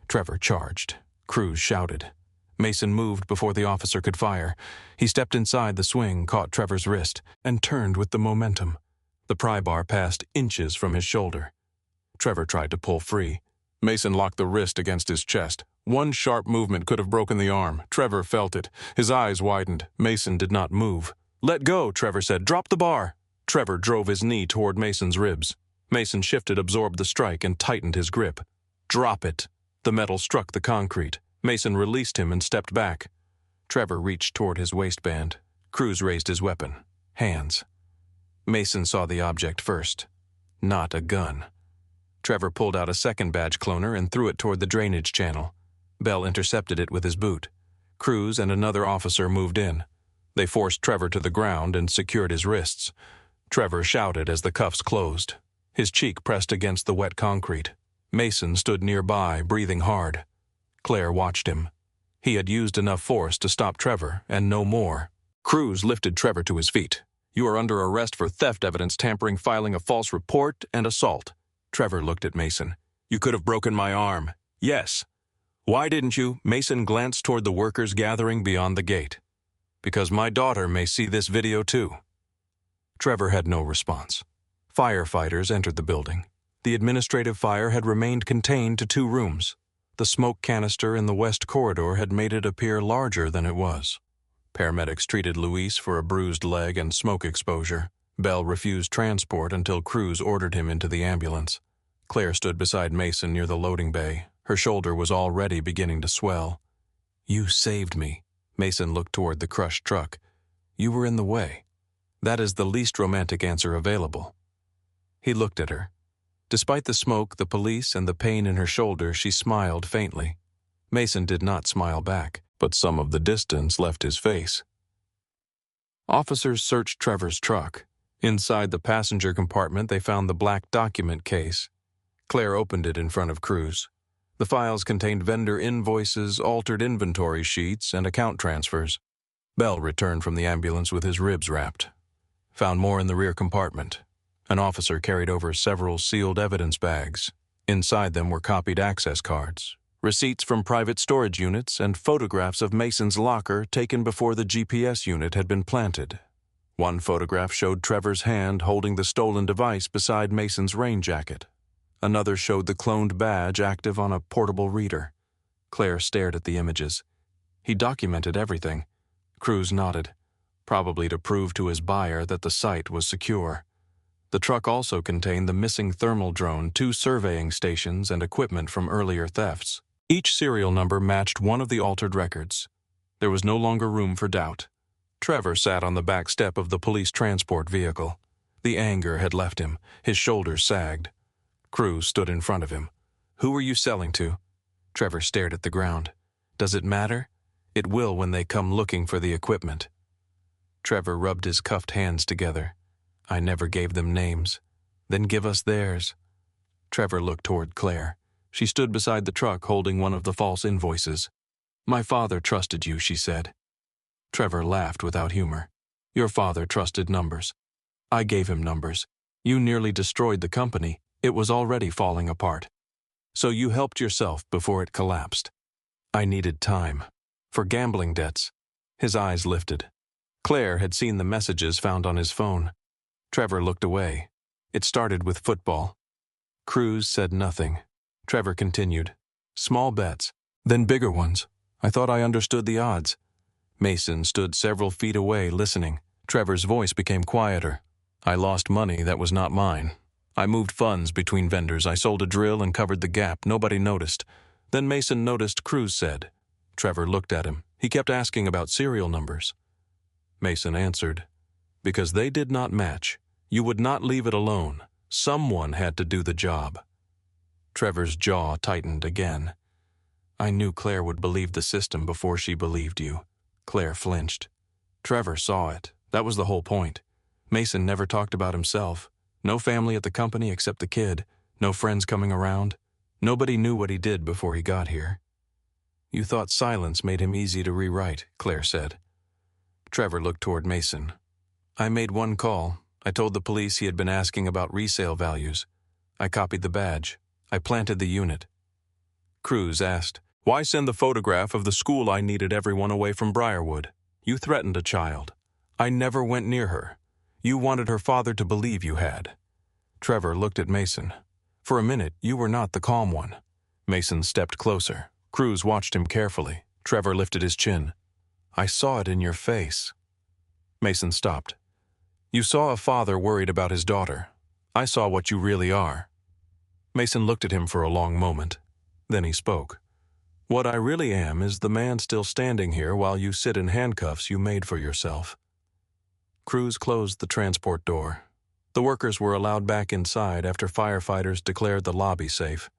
Trevor charged. Cruz shouted. Mason moved before the officer could fire. He stepped inside the swing, caught Trevor's wrist, and turned with the momentum. The pry bar passed inches from his shoulder. Trevor tried to pull free. Mason locked the wrist against his chest. One sharp movement could have broken the arm. Trevor felt it. His eyes widened. Mason did not move. Let go, Trevor said. Drop the bar. Trevor drove his knee toward Mason's ribs. Mason shifted, absorbed the strike, and tightened his grip. Drop it. The metal struck the concrete. Mason released him and stepped back. Trevor reached toward his waistband. Cruz raised his weapon. Hands. Mason saw the object first. Not a gun. Trevor pulled out a second badge cloner and threw it toward the drainage channel. Bell intercepted it with his boot. Cruz and another officer moved in. They forced Trevor to the ground and secured his wrists. Trevor shouted as the cuffs closed. His cheek pressed against the wet concrete. Mason stood nearby, breathing hard. Claire watched him. He had used enough force to stop Trevor, and no more. Cruz lifted Trevor to his feet. You are under arrest for theft, evidence tampering, filing a false report, and assault. Trevor looked at Mason. You could have broken my arm. Yes. Why didn't you? Mason glanced toward the workers gathering beyond the gate. Because my daughter may see this video too. Trevor had no response. Firefighters entered the building. The administrative fire had remained contained to 2 rooms. The smoke canister in the west corridor had made it appear larger than it was. Paramedics treated Luis for a bruised leg and smoke exposure. Bell refused transport until Cruz ordered him into the ambulance. Claire stood beside Mason near the loading bay. Her shoulder was already beginning to swell. You saved me. Mason looked toward the crushed truck. You were in the way. That is the least romantic answer available. He looked at her. Despite the smoke, the police, and the pain in her shoulder, she smiled faintly. Mason did not smile back, but some of the distance left his face. Officers searched Trevor's truck. Inside the passenger compartment, they found the black document case. Claire opened it in front of Cruz. The files contained vendor invoices, altered inventory sheets, and account transfers. Bell returned from the ambulance with his ribs wrapped. Found more in the rear compartment. An officer carried over several sealed evidence bags. Inside them were copied access cards, receipts from private storage units, and photographs of Mason's locker taken before the GPS unit had been planted. One photograph showed Trevor's hand holding the stolen device beside Mason's rain jacket. Another showed the cloned badge active on a portable reader. Claire stared at the images. He documented everything. Cruz nodded, probably to prove to his buyer that the site was secure. The truck also contained the missing thermal drone, 2 surveying stations, and equipment from earlier thefts. Each serial number matched one of the altered records. There was no longer room for doubt. Trevor sat on the back step of the police transport vehicle. The anger had left him. His shoulders sagged. Cruz stood in front of him. Who are you selling to? Trevor stared at the ground. Does it matter? It will when they come looking for the equipment. Trevor rubbed his cuffed hands together. I never gave them names. Then give us theirs. Trevor looked toward Claire. She stood beside the truck holding one of the false invoices. My father trusted you, she said. Trevor laughed without humor. Your father trusted numbers. I gave him numbers. You nearly destroyed the company. It was already falling apart. So you helped yourself before it collapsed. I needed time. For gambling debts. His eyes lifted. Claire had seen the messages found on his phone. Trevor looked away. It started with football. Cruz said nothing. Trevor continued. Small bets, then bigger ones. I thought I understood the odds. Mason stood several feet away listening. Trevor's voice became quieter. I lost money that was not mine. I moved funds between vendors. I sold a drill and covered the gap. Nobody noticed. Then Mason noticed, Cruz said. Trevor looked at him. He kept asking about serial numbers. Mason answered, because they did not match. You would not leave it alone. Someone had to do the job. Trevor's jaw tightened again. I knew Claire would believe the system before she believed you. Claire flinched. Trevor saw it. That was the whole point. Mason never talked about himself. No family at the company except the kid. No friends coming around. Nobody knew what he did before he got here. You thought silence made him easy to rewrite, Claire said. Trevor looked toward Mason. I made one call. I told the police he had been asking about resale values. I copied the badge. I planted the unit. Cruz asked, why send the photograph of the school I needed everyone away from Briarwood? You threatened a child. I never went near her. You wanted her father to believe you had. Trevor looked at Mason. For a minute, you were not the calm one. Mason stepped closer. Cruz watched him carefully. Trevor lifted his chin. I saw it in your face. Mason stopped. You saw a father worried about his daughter. I saw what you really are. Mason looked at him for a long moment. Then he spoke. What I really am is the man still standing here while you sit in handcuffs you made for yourself. Cruz closed the transport door. The workers were allowed back inside after firefighters declared the lobby safe.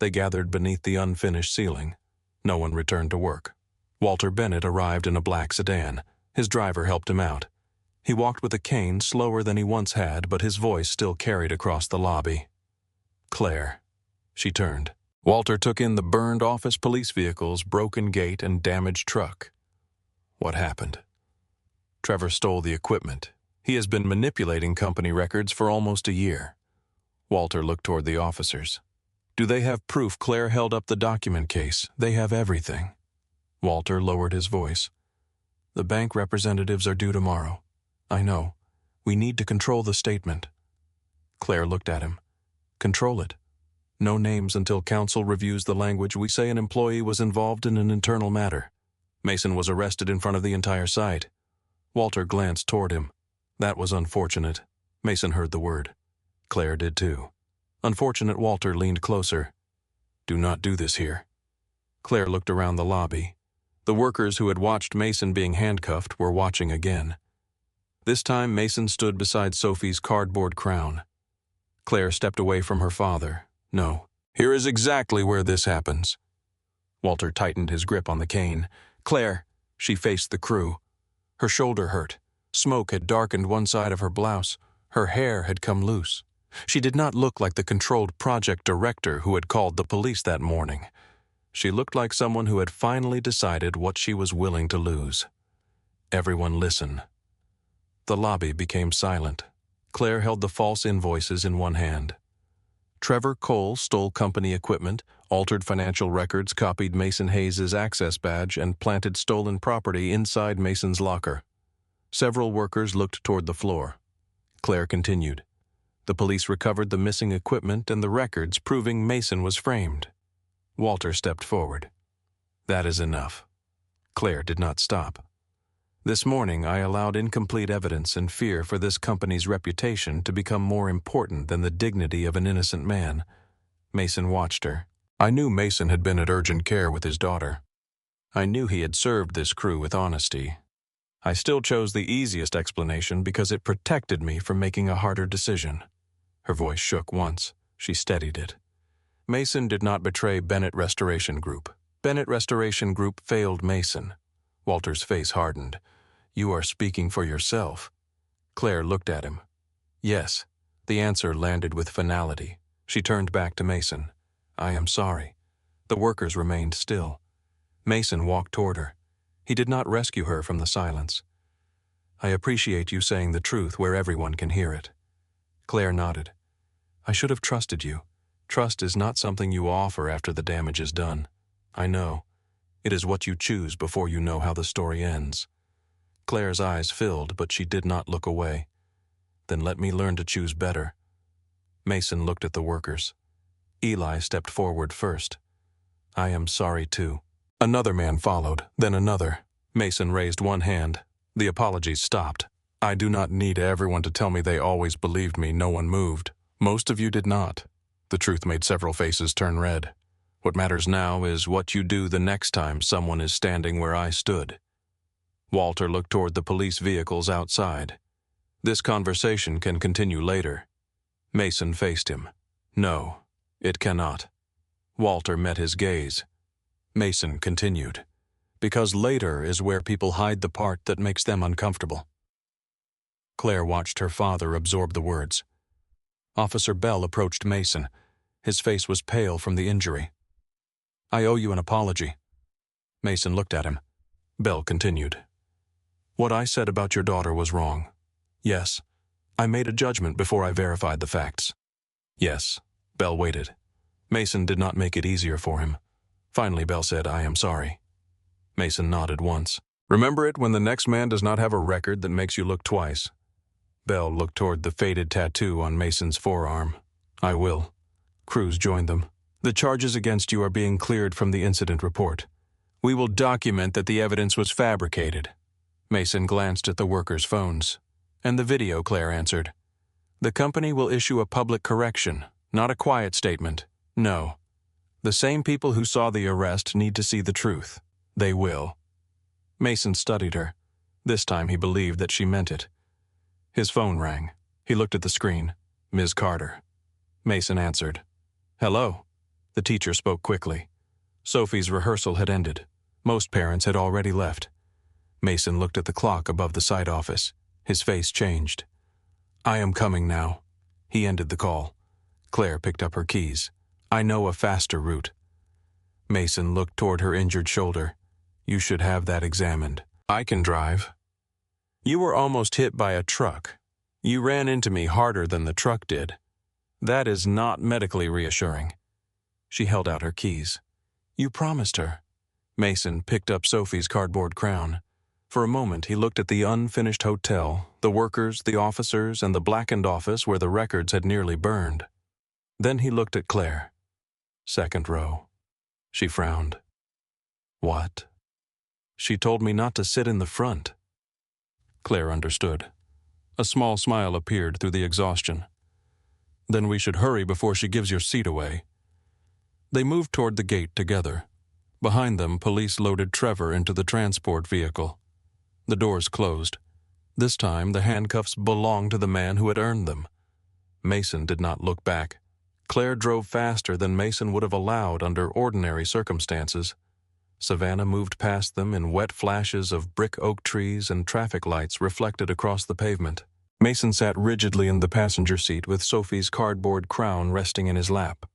They gathered beneath the unfinished ceiling. No one returned to work. Walter Bennett arrived in a black sedan. His driver helped him out. He walked with a cane slower than he once had, but his voice still carried across the lobby. Claire. She turned. Walter took in the burned office police vehicles, broken gate, and damaged truck. What happened? Trevor stole the equipment. He has been manipulating company records for almost a year. Walter looked toward the officers. Do they have proof Claire held up the document case? They have everything. Walter lowered his voice. The bank representatives are due tomorrow. I know. We need to control the statement. Claire looked at him. Control it. No names until counsel reviews the language. We say an employee was involved in an internal matter. Mason was arrested in front of the entire site. Walter glanced toward him. That was unfortunate. Mason heard the word. Claire did too. Unfortunate. Walter leaned closer. Do not do this here. Claire looked around the lobby. The workers who had watched Mason being handcuffed were watching again. This time Mason stood beside Sophie's cardboard crown. Claire stepped away from her father. No. Here is exactly where this happens. Walter tightened his grip on the cane. Claire. She faced the crew. Her shoulder hurt. Smoke had darkened one side of her blouse. Her hair had come loose. She did not look like the controlled project director who had called the police that morning. She looked like someone who had finally decided what she was willing to lose. Everyone listened. The lobby became silent. Claire held the false invoices in one hand. Trevor Cole stole company equipment, altered financial records, copied Mason Hayes' access badge, and planted stolen property inside Mason's locker. Several workers looked toward the floor. Claire continued. The police recovered the missing equipment and the records proving Mason was framed. Walter stepped forward. That is enough. Claire did not stop. This morning I allowed incomplete evidence and fear for this company's reputation to become more important than the dignity of an innocent man. Mason watched her. I knew Mason had been at urgent care with his daughter. I knew he had served this crew with honesty. I still chose the easiest explanation because it protected me from making a harder decision. Her voice shook once. She steadied it. Mason did not betray Bennett Restoration Group. Bennett Restoration Group failed Mason. Walter's face hardened. You are speaking for yourself. Claire looked at him. Yes. The answer landed with finality. She turned back to Mason. I am sorry. The workers remained still. Mason walked toward her. He did not rescue her from the silence. I appreciate you saying the truth where everyone can hear it. Claire nodded. I should have trusted you. Trust is not something you offer after the damage is done. I know. It is what you choose before you know how the story ends. Claire's eyes filled, but she did not look away. Then let me learn to choose better. Mason looked at the workers. Eli stepped forward first. I am sorry too. Another man followed, then another. Mason raised one hand. The apologies stopped. I do not need everyone to tell me they always believed me. No one moved. Most of you did not. The truth made several faces turn red. What matters now is what you do the next time someone is standing where I stood. Walter looked toward the police vehicles outside. This conversation can continue later. Mason faced him. No, it cannot. Walter met his gaze. Mason continued. Because later is where people hide the part that makes them uncomfortable. Claire watched her father absorb the words. Officer Bell approached Mason. His face was pale from the injury. I owe you an apology. Mason looked at him. Bell continued. What I said about your daughter was wrong. Yes, I made a judgment before I verified the facts. Yes, Bell waited. Mason did not make it easier for him. Finally, Bell said, I am sorry. Mason nodded once. Remember it when the next man does not have a record that makes you look twice. Bell looked toward the faded tattoo on Mason's forearm. I will. Cruz joined them. The charges against you are being cleared from the incident report. We will document that the evidence was fabricated. Mason glanced at the workers' phones. And the video, Claire answered. The company will issue a public correction, not a quiet statement. No. The same people who saw the arrest need to see the truth. They will. Mason studied her. This time he believed that she meant it. His phone rang. He looked at the screen. Ms. Carter. Mason answered. Hello. The teacher spoke quickly. Sophie's rehearsal had ended. Most parents had already left. Mason looked at the clock above the site office. His face changed. I am coming now. He ended the call. Claire picked up her keys. I know a faster route. Mason looked toward her injured shoulder. You should have that examined. I can drive. You were almost hit by a truck. You ran into me harder than the truck did. That is not medically reassuring. She held out her keys. You promised her. Mason picked up Sophie's cardboard crown. For a moment he looked at the unfinished hotel, the workers, the officers, and the blackened office where the records had nearly burned. Then he looked at Claire. Second row. She frowned. What? She told me not to sit in the front. Claire understood. A small smile appeared through the exhaustion. Then we should hurry before she gives your seat away. They moved toward the gate together. Behind them, police loaded Trevor into the transport vehicle. The doors closed. This time, the handcuffs belonged to the man who had earned them. Mason did not look back. Claire drove faster than Mason would have allowed under ordinary circumstances. Savannah moved past them in wet flashes of brick oak trees and traffic lights reflected across the pavement. Mason sat rigidly in the passenger seat with Sophie's cardboard crown resting in his lap.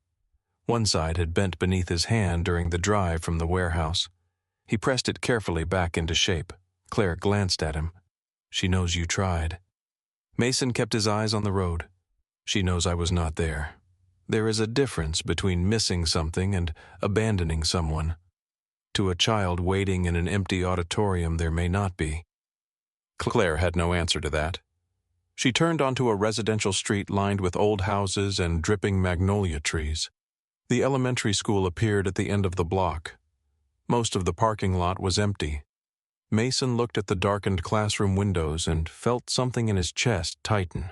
One side had bent beneath his hand during the drive from the warehouse. He pressed it carefully back into shape. Claire glanced at him. She knows you tried. Mason kept his eyes on the road. She knows I was not there. There is a difference between missing something and abandoning someone. To a child waiting in an empty auditorium, there may not be. Claire had no answer to that. She turned onto a residential street lined with old houses and dripping magnolia trees. The elementary school appeared at the end of the block. Most of the parking lot was empty. Mason looked at the darkened classroom windows and felt something in his chest tighten.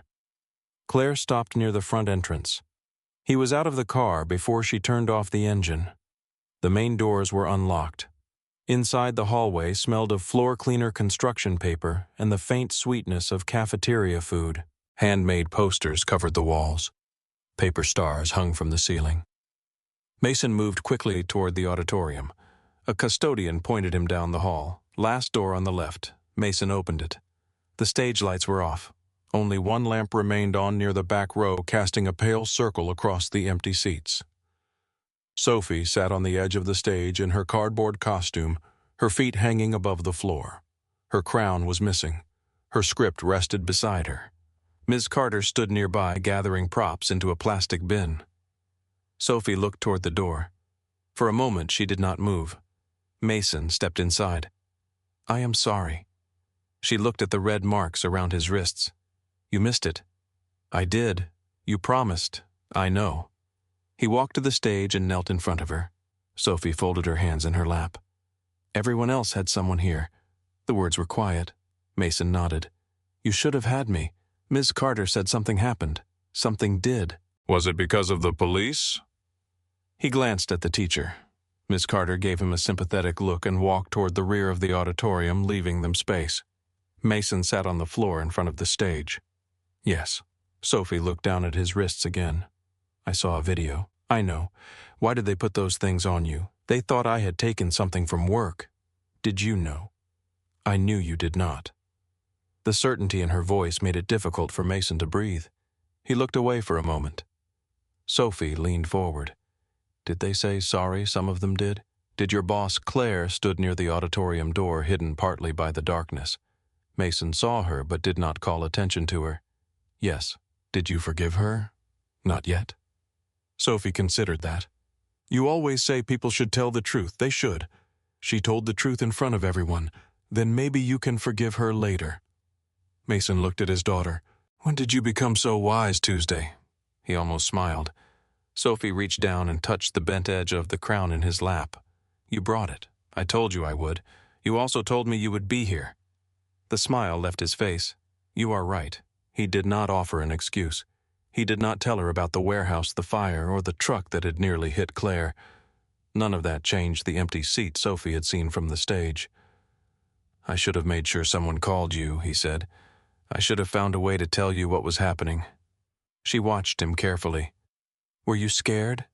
Claire stopped near the front entrance. He was out of the car before she turned off the engine. The main doors were unlocked. Inside, the hallway smelled of floor cleaner construction paper and the faint sweetness of cafeteria food. Handmade posters covered the walls. Paper stars hung from the ceiling. Mason moved quickly toward the auditorium. A custodian pointed him down the hall. Last door on the left. Mason opened it. The stage lights were off. Only one lamp remained on near the back row, casting a pale circle across the empty seats. Sophie sat on the edge of the stage in her cardboard costume, her feet hanging above the floor. Her crown was missing. Her script rested beside her. Ms. Carter stood nearby, gathering props into a plastic bin. Sophie looked toward the door. For a moment, she did not move. Mason stepped inside. I am sorry. She looked at the red marks around his wrists. You missed it. I did. You promised. I know. He walked to the stage and knelt in front of her. Sophie folded her hands in her lap. Everyone else had someone here. The words were quiet. Mason nodded. You should have had me. Ms. Carter said something happened. Something did. Was it because of the police? He glanced at the teacher. Miss Carter gave him a sympathetic look and walked toward the rear of the auditorium, leaving them space. Mason sat on the floor in front of the stage. Yes. Sophie looked down at his wrists again. I saw a video. I know. Why did they put those things on you? They thought I had taken something from work. Did you know? I knew you did not. The certainty in her voice made it difficult for Mason to breathe. He looked away for a moment. Sophie leaned forward. Did they say sorry, some of them did? Did your boss, Claire, stood near the auditorium door, hidden partly by the darkness? Mason saw her, but did not call attention to her. Yes. Did you forgive her? Not yet. Sophie considered that. You always say people should tell the truth. They should. She told the truth in front of everyone. Then maybe you can forgive her later. Mason looked at his daughter. When did you become so wise, Tuesday? He almost smiled. Sophie reached down and touched the bent edge of the crown in his lap. You brought it. I told you I would. You also told me you would be here. The smile left his face. You are right. He did not offer an excuse. He did not tell her about the warehouse, the fire, or the truck that had nearly hit Claire. None of that changed the empty seat Sophie had seen from the stage. I should have made sure someone called you, he said. I should have found a way to tell you what was happening. She watched him carefully. Were you scared?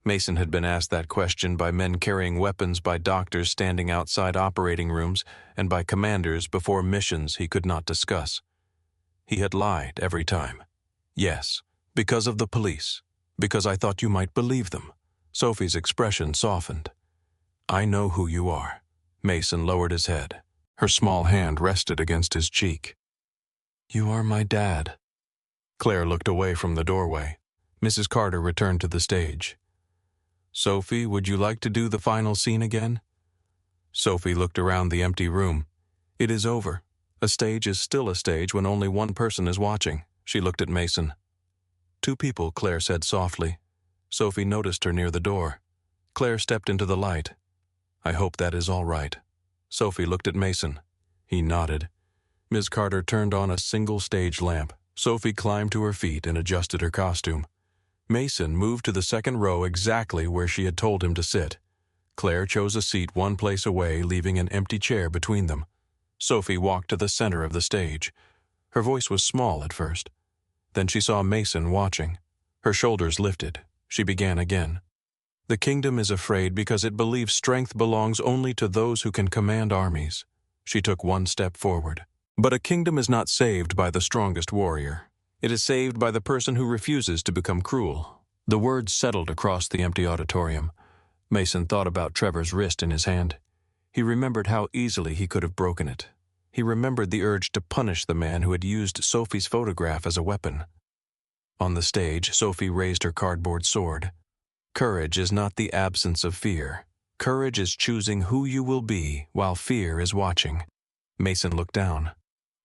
Mason had been asked that question by men carrying weapons, by doctors standing outside operating rooms, and by commanders before missions he could not discuss. He had lied every time. Yes, because of the police. Because I thought you might believe them. Sophie's expression softened. I know who you are. Mason lowered his head. Her small hand rested against his cheek. You are my dad. Claire looked away from the doorway. Mrs. Carter returned to the stage. Sophie, would you like to do the final scene again? Sophie looked around the empty room. It is over. A stage is still a stage when only one person is watching. She looked at Mason. Two people, Claire said softly. Sophie noticed her near the door. Claire stepped into the light. I hope that is all right. Sophie looked at Mason. He nodded. Ms. Carter turned on a single stage lamp. Sophie climbed to her feet and adjusted her costume. Mason moved to the second row exactly where she had told him to sit. Claire chose a seat one place away, leaving an empty chair between them. Sophie walked to the center of the stage. Her voice was small at first. Then she saw Mason watching. Her shoulders lifted. She began again. The kingdom is afraid because it believes strength belongs only to those who can command armies. She took one step forward. But a kingdom is not saved by the strongest warrior. It is saved by the person who refuses to become cruel. The words settled across the empty auditorium. Mason thought about Trevor's wrist in his hand. He remembered how easily he could have broken it. He remembered the urge to punish the man who had used Sophie's photograph as a weapon. On the stage, Sophie raised her cardboard sword. Courage is not the absence of fear. Courage is choosing who you will be while fear is watching. Mason looked down.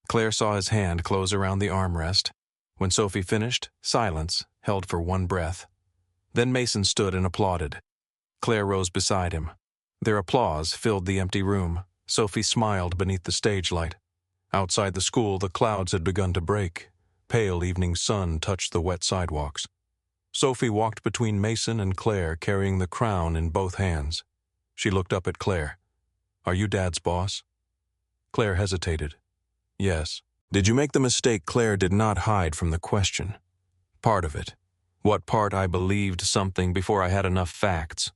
Claire saw his hand close around the armrest. When Sophie finished, silence, held for one breath. Then Mason stood and applauded. Claire rose beside him. Their applause filled the empty room. Sophie smiled beneath the stage light. Outside the school, the clouds had begun to break. Pale evening sun touched the wet sidewalks. Sophie walked between Mason and Claire, carrying the crown in both hands. She looked up at Claire. Are you Dad's boss? Claire hesitated. Yes. Did you make the mistake Claire did not hide from the question? Part of it. What part I believed something before I had enough facts.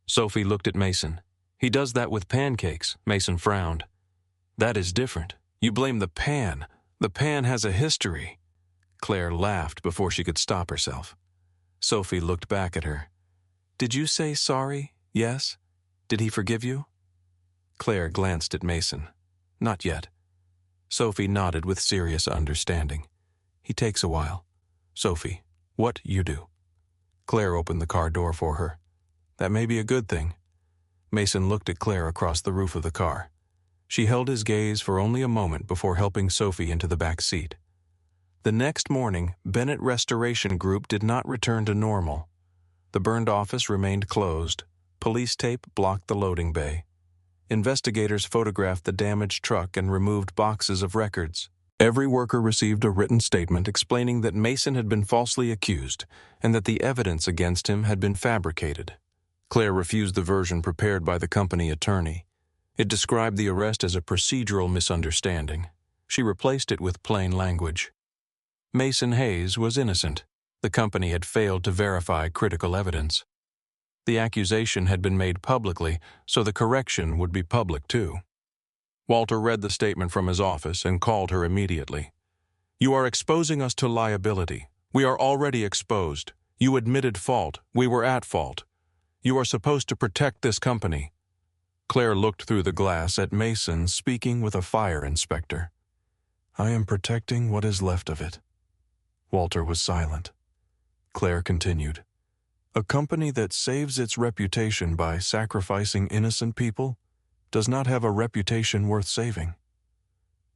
Sophie looked at Mason. He does that with pancakes. Mason frowned. That is different. You blame the pan. The pan has a history. Claire laughed before she could stop herself. Sophie looked back at her. Did you say sorry? Yes? Did he forgive you? Claire glanced at Mason. Not yet. Sophie nodded with serious understanding. He takes a while. Sophie, what you do? Claire opened the car door for her. That may be a good thing. Mason looked at Claire across the roof of the car. She held his gaze for only a moment before helping Sophie into the back seat. The next morning, Bennett Restoration Group did not return to normal. The burned office remained closed. Police tape blocked the loading bay. Investigators photographed the damaged truck and removed boxes of records. Every worker received a written statement explaining that Mason had been falsely accused and that the evidence against him had been fabricated. Claire refused the version prepared by the company attorney. It described the arrest as a procedural misunderstanding. She replaced it with plain language. Mason Hayes was innocent. The company had failed to verify critical evidence. The accusation had been made publicly, so the correction would be public too. Walter read the statement from his office and called her immediately. "You are exposing us to liability. We are already exposed. You admitted fault. We were at fault. You are supposed to protect this company." Claire looked through the glass at Mason speaking with a fire inspector. "I am protecting what is left of it." Walter was silent. Claire continued. "A company that saves its reputation by sacrificing innocent people does not have a reputation worth saving."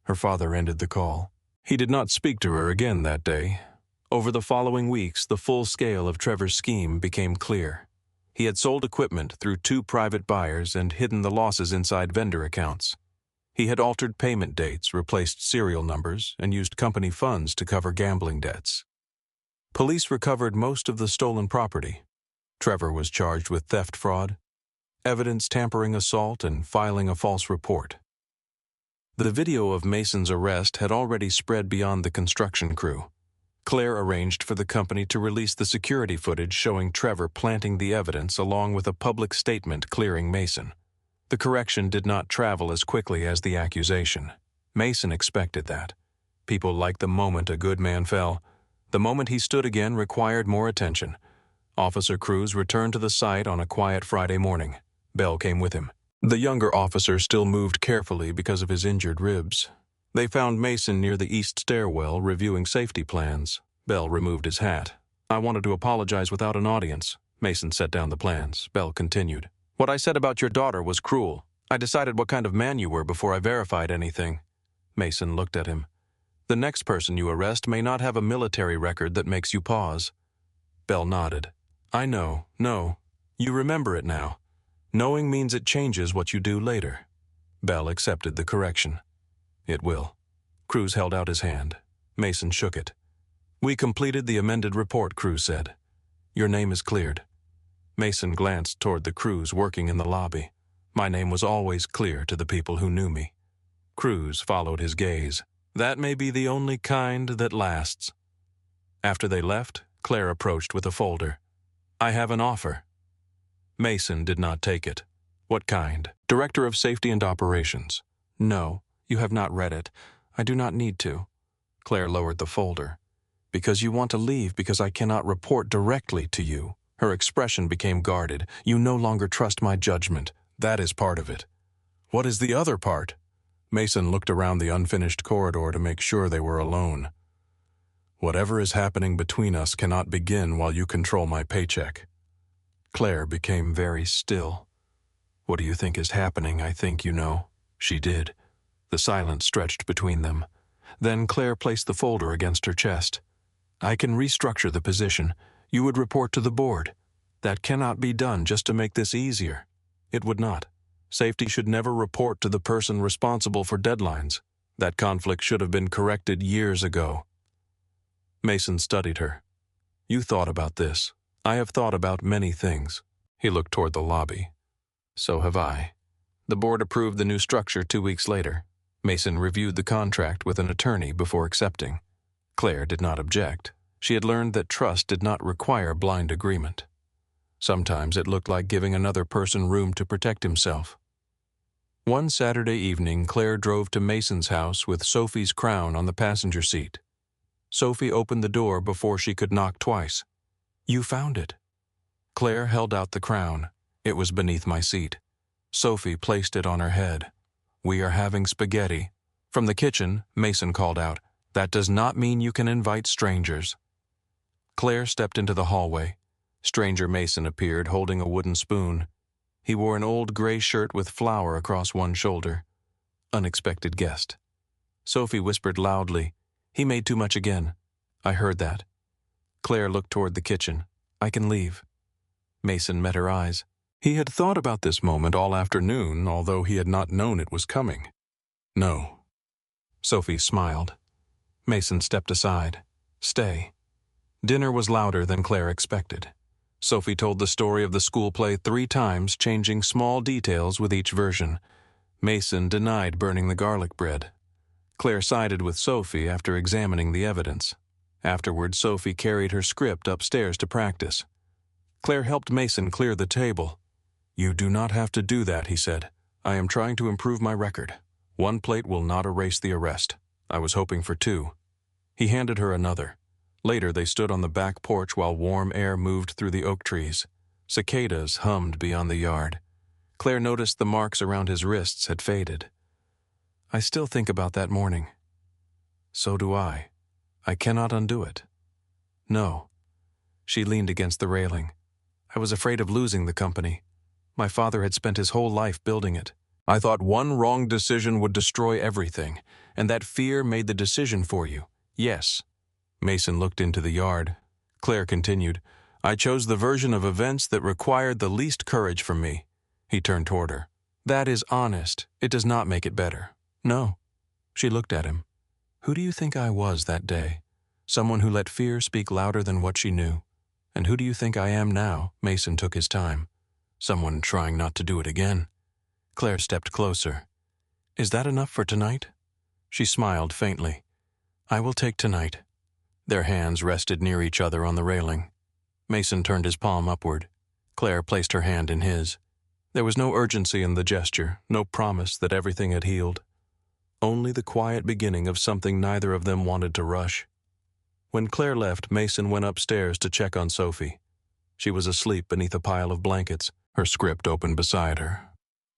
Her father ended the call. He did not speak to her again that day. Over the following weeks, the full scale of Trevor's scheme became clear. He had sold equipment through 2 private buyers and hidden the losses inside vendor accounts. He had altered payment dates, replaced serial numbers, and used company funds to cover gambling debts. Police recovered most of the stolen property. Trevor was charged with theft fraud, evidence tampering assault, and filing a false report. The video of Mason's arrest had already spread beyond the construction crew. Claire arranged for the company to release the security footage showing Trevor planting the evidence along with a public statement clearing Mason. The correction did not travel as quickly as the accusation. Mason expected that. People liked the moment a good man fell. The moment he stood again required more attention. Officer Cruz returned to the site on a quiet Friday morning. Bell came with him. The younger officer still moved carefully because of his injured ribs. They found Mason near the east stairwell reviewing safety plans. Bell removed his hat. "I wanted to apologize without an audience." Mason set down the plans. Bell continued. "What I said about your daughter was cruel. I decided what kind of man you were before I verified anything." Mason looked at him. "The next person you arrest may not have a military record that makes you pause." Bell nodded. "I know. No. You remember it now. Knowing means it changes what you do later." Bell accepted the correction. "It will." Cruz held out his hand. Mason shook it. "We completed the amended report," Cruz said. "Your name is cleared." Mason glanced toward the crews working in the lobby. "My name was always clear to the people who knew me." Cruz followed his gaze. "That may be the only kind that lasts." After they left, Claire approached with a folder. "I have an offer." Mason did not take it. "What kind?" "Director of Safety and Operations." "No, you have not read it. I do not need to." Claire lowered the folder. "Because you want to leave because I cannot report directly to you." Her expression became guarded. "You no longer trust my judgment. That is part of it." "What is the other part?" Mason looked around the unfinished corridor to make sure they were alone. "Whatever is happening between us cannot begin while you control my paycheck." Claire became very still. "What do you think is happening? I think you know." She did. The silence stretched between them. Then Claire placed the folder against her chest. "I can restructure the position. You would report to the board. That cannot be done just to make this easier. It would not. Safety should never report to the person responsible for deadlines. That conflict should have been corrected years ago." Mason studied her. "You thought about this. I have thought about many things." He looked toward the lobby. "So have I." The board approved the new structure 2 weeks later. Mason reviewed the contract with an attorney before accepting. Claire did not object. She had learned that trust did not require blind agreement. Sometimes it looked like giving another person room to protect himself. One Saturday evening, Claire drove to Mason's house with Sophie's crown on the passenger seat. Sophie opened the door before she could knock twice. "You found it." Claire held out the crown. It was beneath my seat. Sophie placed it on her head. "We are having spaghetti." From the kitchen, Mason called out, "That does not mean you can invite strangers." Claire stepped into the hallway. Stranger Mason appeared holding a wooden spoon. He wore an old gray shirt with flour across one shoulder. Unexpected guest. Sophie whispered loudly, "He made too much again." "I heard that." Claire looked toward the kitchen. "I can leave." Mason met her eyes. He had thought about this moment all afternoon, although he had not known it was coming. No. Sophie smiled. Mason stepped aside. Stay. Dinner was louder than Claire expected. Sophie told the story of the school play 3 times, changing small details with each version. Mason denied burning the garlic bread. Claire sided with Sophie after examining the evidence. Afterward, Sophie carried her script upstairs to practice. Claire helped Mason clear the table. "You do not have to do that," he said. "I am trying to improve my record. 1 plate will not erase the arrest. I was hoping for 2. He handed her another. Later, they stood on the back porch while warm air moved through the oak trees. Cicadas hummed beyond the yard. Claire noticed the marks around his wrists had faded. "I still think about that morning." "So do I. I cannot undo it." "No." She leaned against the railing. "I was afraid of losing the company. My father had spent his whole life building it. I thought one wrong decision would destroy everything, and that fear made the decision for you. Yes." Mason looked into the yard. Claire continued, "I chose the version of events that required the least courage from me." He turned toward her. "That is honest. It does not make it better." "No." She looked at him. "Who do you think I was that day? Someone who let fear speak louder than what she knew. And who do you think I am now?" Mason took his time. "Someone trying not to do it again." Claire stepped closer. "Is that enough for tonight?" She smiled faintly. "I will take tonight." Their hands rested near each other on the railing. Mason turned his palm upward. Claire placed her hand in his. There was no urgency in the gesture, no promise that everything had healed. Only the quiet beginning of something neither of them wanted to rush. When Claire left, Mason went upstairs to check on Sophie. She was asleep beneath a pile of blankets, her script open beside her.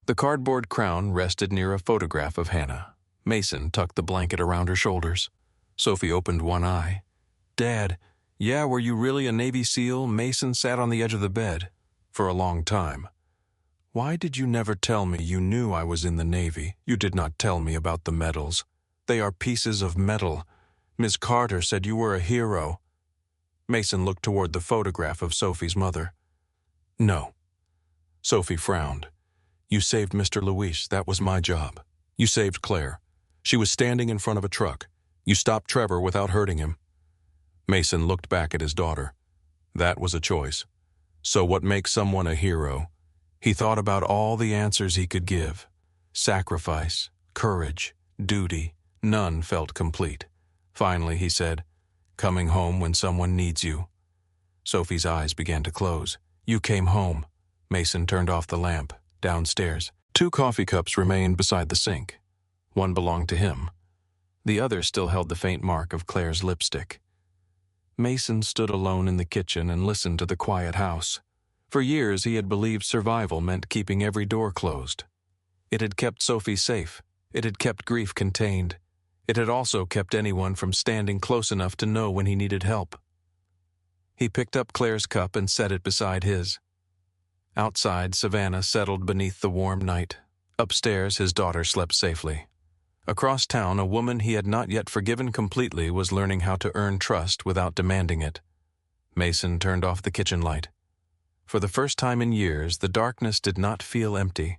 The cardboard crown rested near a photograph of Hannah. Mason tucked the blanket around her shoulders. Sophie opened one eye. "Dad, yeah, were you really a Navy SEAL?" Mason sat on the edge of the bed. "For a long time." "Why did you never tell me you knew I was in the Navy? You did not tell me about the medals. They are pieces of metal. Miss Carter said you were a hero." Mason looked toward the photograph of Sophie's mother. "No." Sophie frowned. "You saved Mr. Luis. That was my job. You saved Claire. She was standing in front of a truck. You stopped Trevor without hurting him." Mason looked back at his daughter. "That was a choice. So what makes someone a hero?" He thought about all the answers he could give. Sacrifice, courage, duty. None felt complete. Finally, he said, "Coming home when someone needs you." Sophie's eyes began to close. "You came home." Mason turned off the lamp. Downstairs, 2 coffee cups remained beside the sink. One belonged to him. The other still held the faint mark of Claire's lipstick. Mason stood alone in the kitchen and listened to the quiet house. For years he had believed survival meant keeping every door closed. It had kept Sophie safe. It had kept grief contained. It had also kept anyone from standing close enough to know when he needed help. He picked up Claire's cup and set it beside his. Outside, Savannah settled beneath the warm night. Upstairs, his daughter slept safely. Across town, a woman he had not yet forgiven completely was learning how to earn trust without demanding it. Mason turned off the kitchen light. For the first time in years, the darkness did not feel empty.